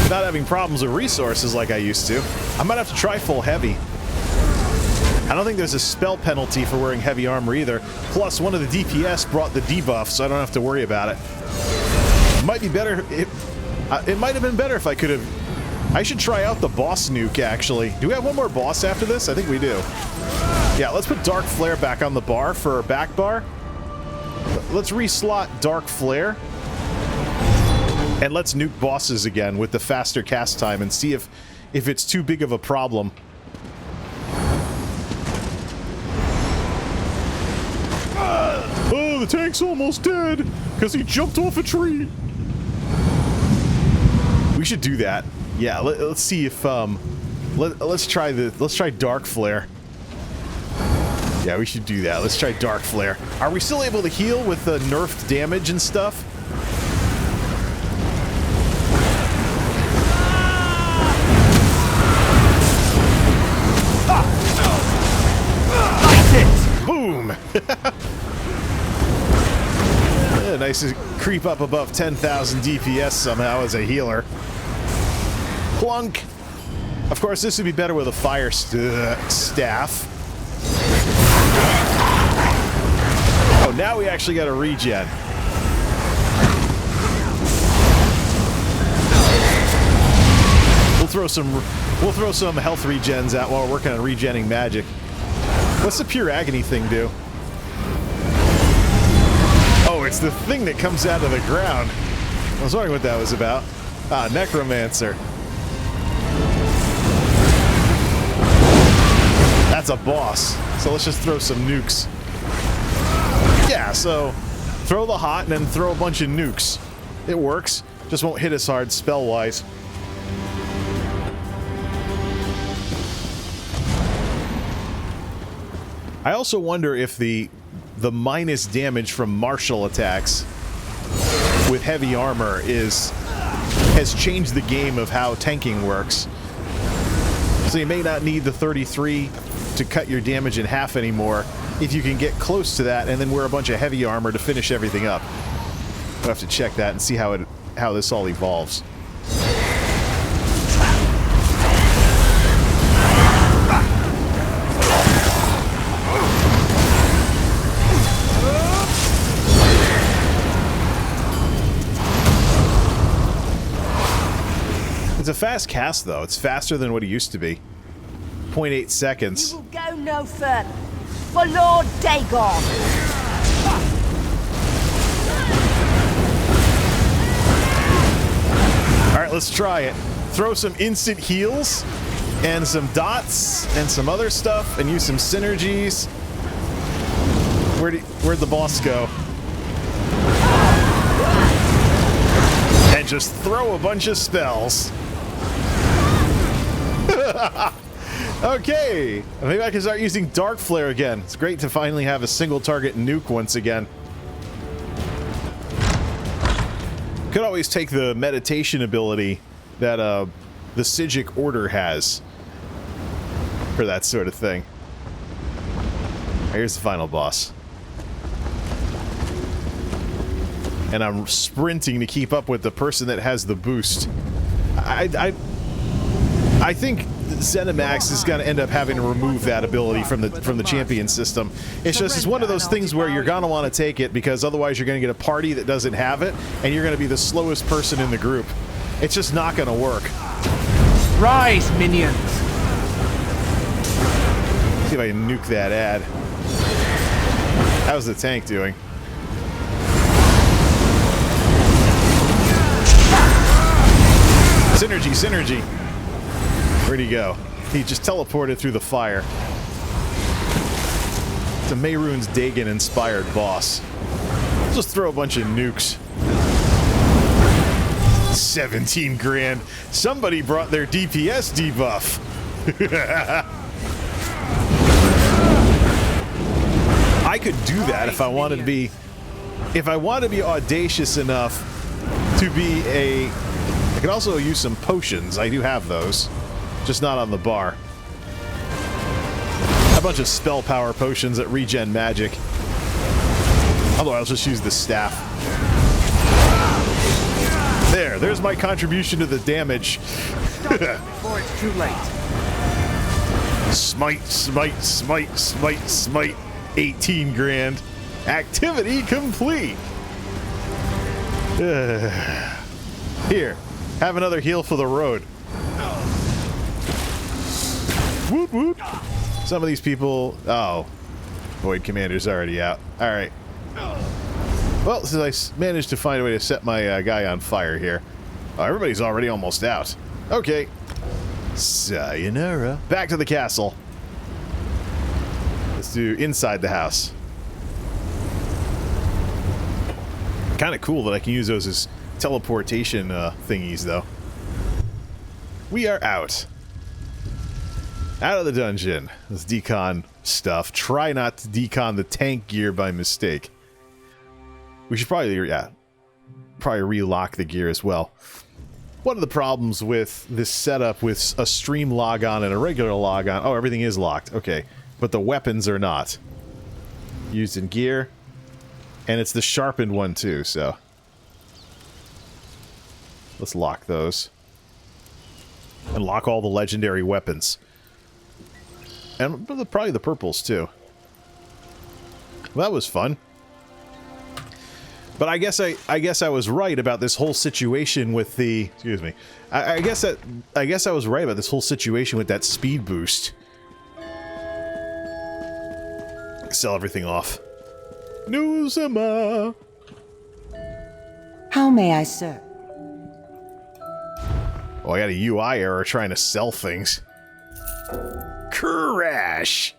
Not having problems with resources like I used to. I might have to try full heavy. I don't think there's a spell penalty for wearing heavy armor either. Plus, one of the DPS brought the debuff, so I don't have to worry about it. Might be better. It might have been better if I could have... I should try out the boss nuke, actually. Do we have one more boss after this? I think we do. Yeah, let's put Dark Flare back on the bar for our back bar. Let's reslot Dark Flare. And let's nuke bosses again with the faster cast time and see if it's too big of a problem. Oh, the tank's almost dead because he jumped off a tree. We should do that. Yeah, let's see if let's try Dark Flare. Yeah, we should do that. Let's try Dark Flare. Are we still able to heal with the nerfed damage and stuff? nice to creep up above 10,000 DPS somehow as a healer. Plunk! Of course, this would be better with a fire staff. Oh, now we actually got a regen. We'll throw some health regens out while we're working on regenning magic. What's the pure agony thing do? Oh, it's the thing that comes out of the ground. I was wondering what that was about. Ah, necromancer. That's a boss. So let's just throw some nukes. Yeah, so throw the hot and then throw a bunch of nukes. It works. Just won't hit us hard spell-wise. I also wonder if the minus damage from martial attacks with heavy armor has changed the game of how tanking works. So you may not need the 33 to cut your damage in half anymore if you can get close to that and then wear a bunch of heavy armor to finish everything up. We'll have to check that and see how this all evolves. It's a fast cast, though. It's faster than what it used to be. 0.8 seconds. You will go no further. For Lord Dagon! Alright, let's try it. Throw some instant heals, and some dots, and some other stuff, and use some synergies. Where'd the boss go? And just throw a bunch of spells. Okay, maybe I can start using Dark Flare again. It's great to finally have a single target nuke once again. Could always take the meditation ability that the Psijic Order has for that sort of thing. Here's the final boss. And I'm sprinting to keep up with the person that has the boost. I think ZeniMax is going to end up having to remove that ability from the champion system. It's one of those things where you're going to want to take it because otherwise you're going to get a party that doesn't have it, and you're going to be the slowest person in the group. It's just not going to work. Rise, minions! See if I can nuke that ad. How's the tank doing? Synergy, synergy! Where'd he go? He just teleported through the fire. It's a Mehrunes Dagon inspired boss. Let's just throw a bunch of nukes. 17 grand. Somebody brought their DPS debuff. I could do that if I wanted to be... If I wanted to be audacious enough to be a... I could also use some potions. I do have those. Just not on the bar. A bunch of spell power potions that regen magic. Otherwise, I'll just use the staff. There's my contribution to the damage. Before it's too late. Smite, smite, smite, smite, smite. 18 grand. Activity complete. Here, have another heal for the road. Woot woot. Some of these people... Oh. Void Commander's already out. Alright. Well, since I managed to find a way to set my guy on fire here. Oh, everybody's already almost out. Okay. Sayonara. Back to the castle. Let's do inside the house. Kind of cool that I can use those as teleportation thingies, though. We are out. Out of the dungeon. Let's decon stuff. Try not to decon the tank gear by mistake. We should probably, probably relock the gear as well. One of the problems with this setup with a stream logon and a regular logon... Oh, everything is locked. Okay. But the weapons are not. Used in gear. And it's the sharpened one too, so let's lock those. And lock all the legendary weapons. And probably the purples too. Well, that was fun. But I guess I was right about this whole situation with the, excuse me. I guess I was right about this whole situation with that speed boost. Sell everything off. Nuzuma. How may I serve? Oh, I got a UI error trying to sell things. Crash.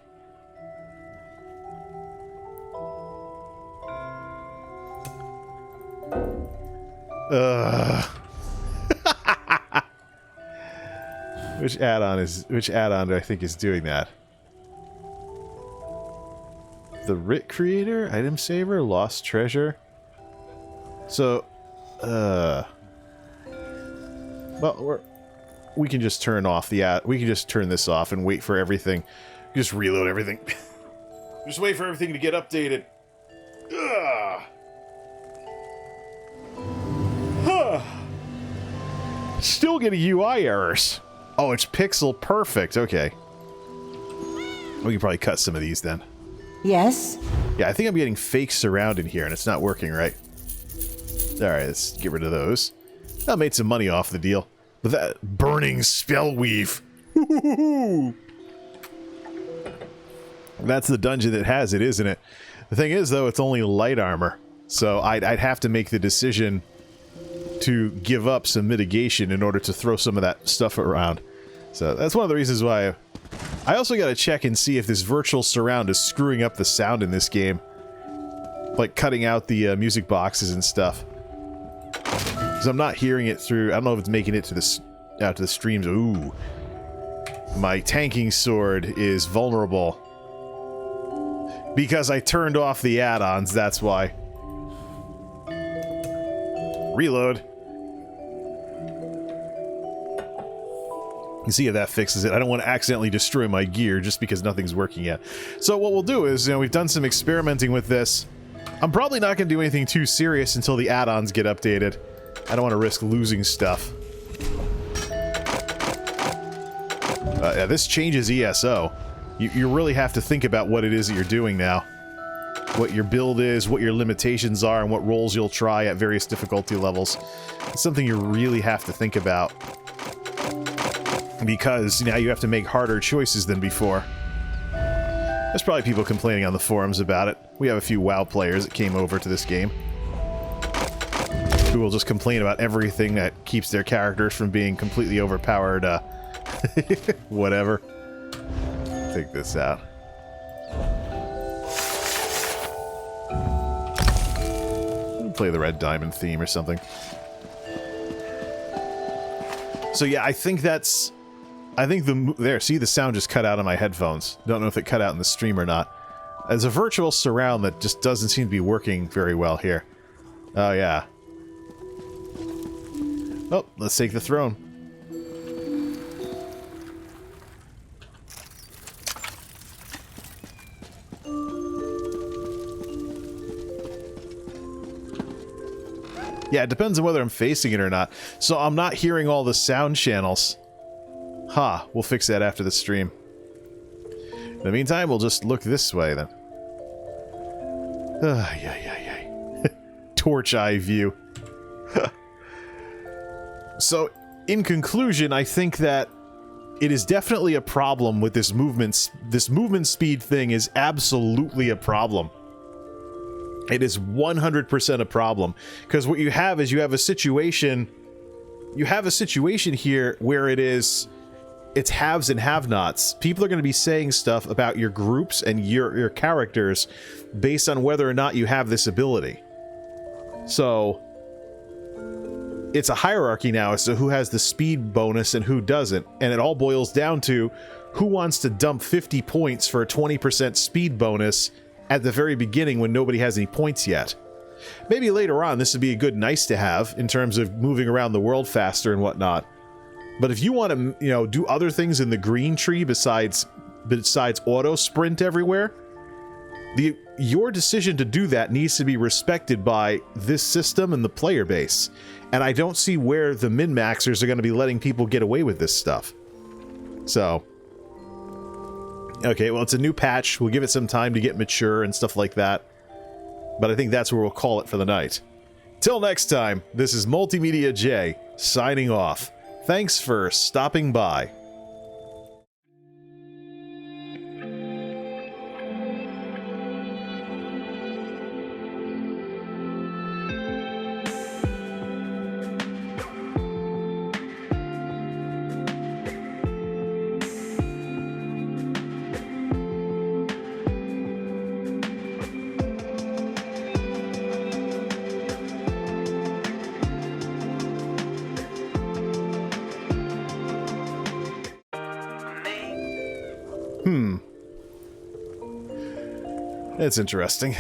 Which add-on do I think is doing that? The Writ Creator, Item Saver, Lost Treasure. So, well, we can just turn off the we can just turn this off and wait for everything. Just reload everything. Just wait for everything to get updated. Ugh. Still getting UI errors. Oh, it's pixel perfect. Okay. We can probably cut some of these then. Yes? Yeah, I think I'm getting fake surround in here and it's not working right. Alright, let's get rid of those. I made some money off the deal. But that burning spellweave. That's the dungeon that has it, isn't it? The thing is, though, it's only light armor. So I'd have to make the decision to give up some mitigation in order to throw some of that stuff around. So that's one of the reasons why I also got to check and see if this virtual surround is screwing up the sound in this game. Like cutting out the music boxes and stuff. Because I'm not hearing it through, I don't know if it's making it to the, out to the streams. Ooh. My tanking sword is vulnerable. Because I turned off the add-ons, that's why. Reload. You see if that fixes it. I don't want to accidentally destroy my gear just because nothing's working yet. So what we'll do is, you know, we've done some experimenting with this. I'm probably not going to do anything too serious until the add-ons get updated. I don't want to risk losing stuff. Yeah, this changes ESO. You really have to think about what it is that you're doing now. What your build is, what your limitations are, and what roles you'll try at various difficulty levels. It's something you really have to think about. Because now you have to make harder choices than before. There's probably people complaining on the forums about it. We have a few WoW players that came over to this game who will just complain about everything that keeps their characters from being completely overpowered, whatever. Take this out. Play the Red Diamond theme or something. So yeah, I think that's... there, see, the sound just cut out on my headphones. Don't know if it cut out in the stream or not. There's a virtual surround that just doesn't seem to be working very well here. Oh, yeah. Oh, let's take the throne. Yeah, it depends on whether I'm facing it or not. So I'm not hearing all the sound channels. Ha, we'll fix that after the stream. In the meantime, we'll just look this way then. Torch eye view. So, in conclusion, I think that it is definitely a problem with this movement. This movement speed thing is absolutely a problem. It is 100% a problem. Because what you have is you have a situation... You have a situation here where it's haves and have-nots. People are going to be saying stuff about your groups and your characters based on whether or not you have this ability. So, it's a hierarchy now as to who has the speed bonus and who doesn't. And it all boils down to who wants to dump 50 points for a 20% speed bonus at the very beginning when nobody has any points yet. Maybe later on this would be a good nice to have in terms of moving around the world faster and whatnot. But if you want to, you know, do other things in the green tree besides auto sprint everywhere, Your decision to do that needs to be respected by this system and the player base. And I don't see where the min-maxers are going to be letting people get away with this stuff. So, okay, well, it's a new patch. We'll give it some time to get mature and stuff like that. But I think that's where we'll call it for the night. Till next time, this is MultimediaJay signing off. Thanks for stopping by. It's interesting.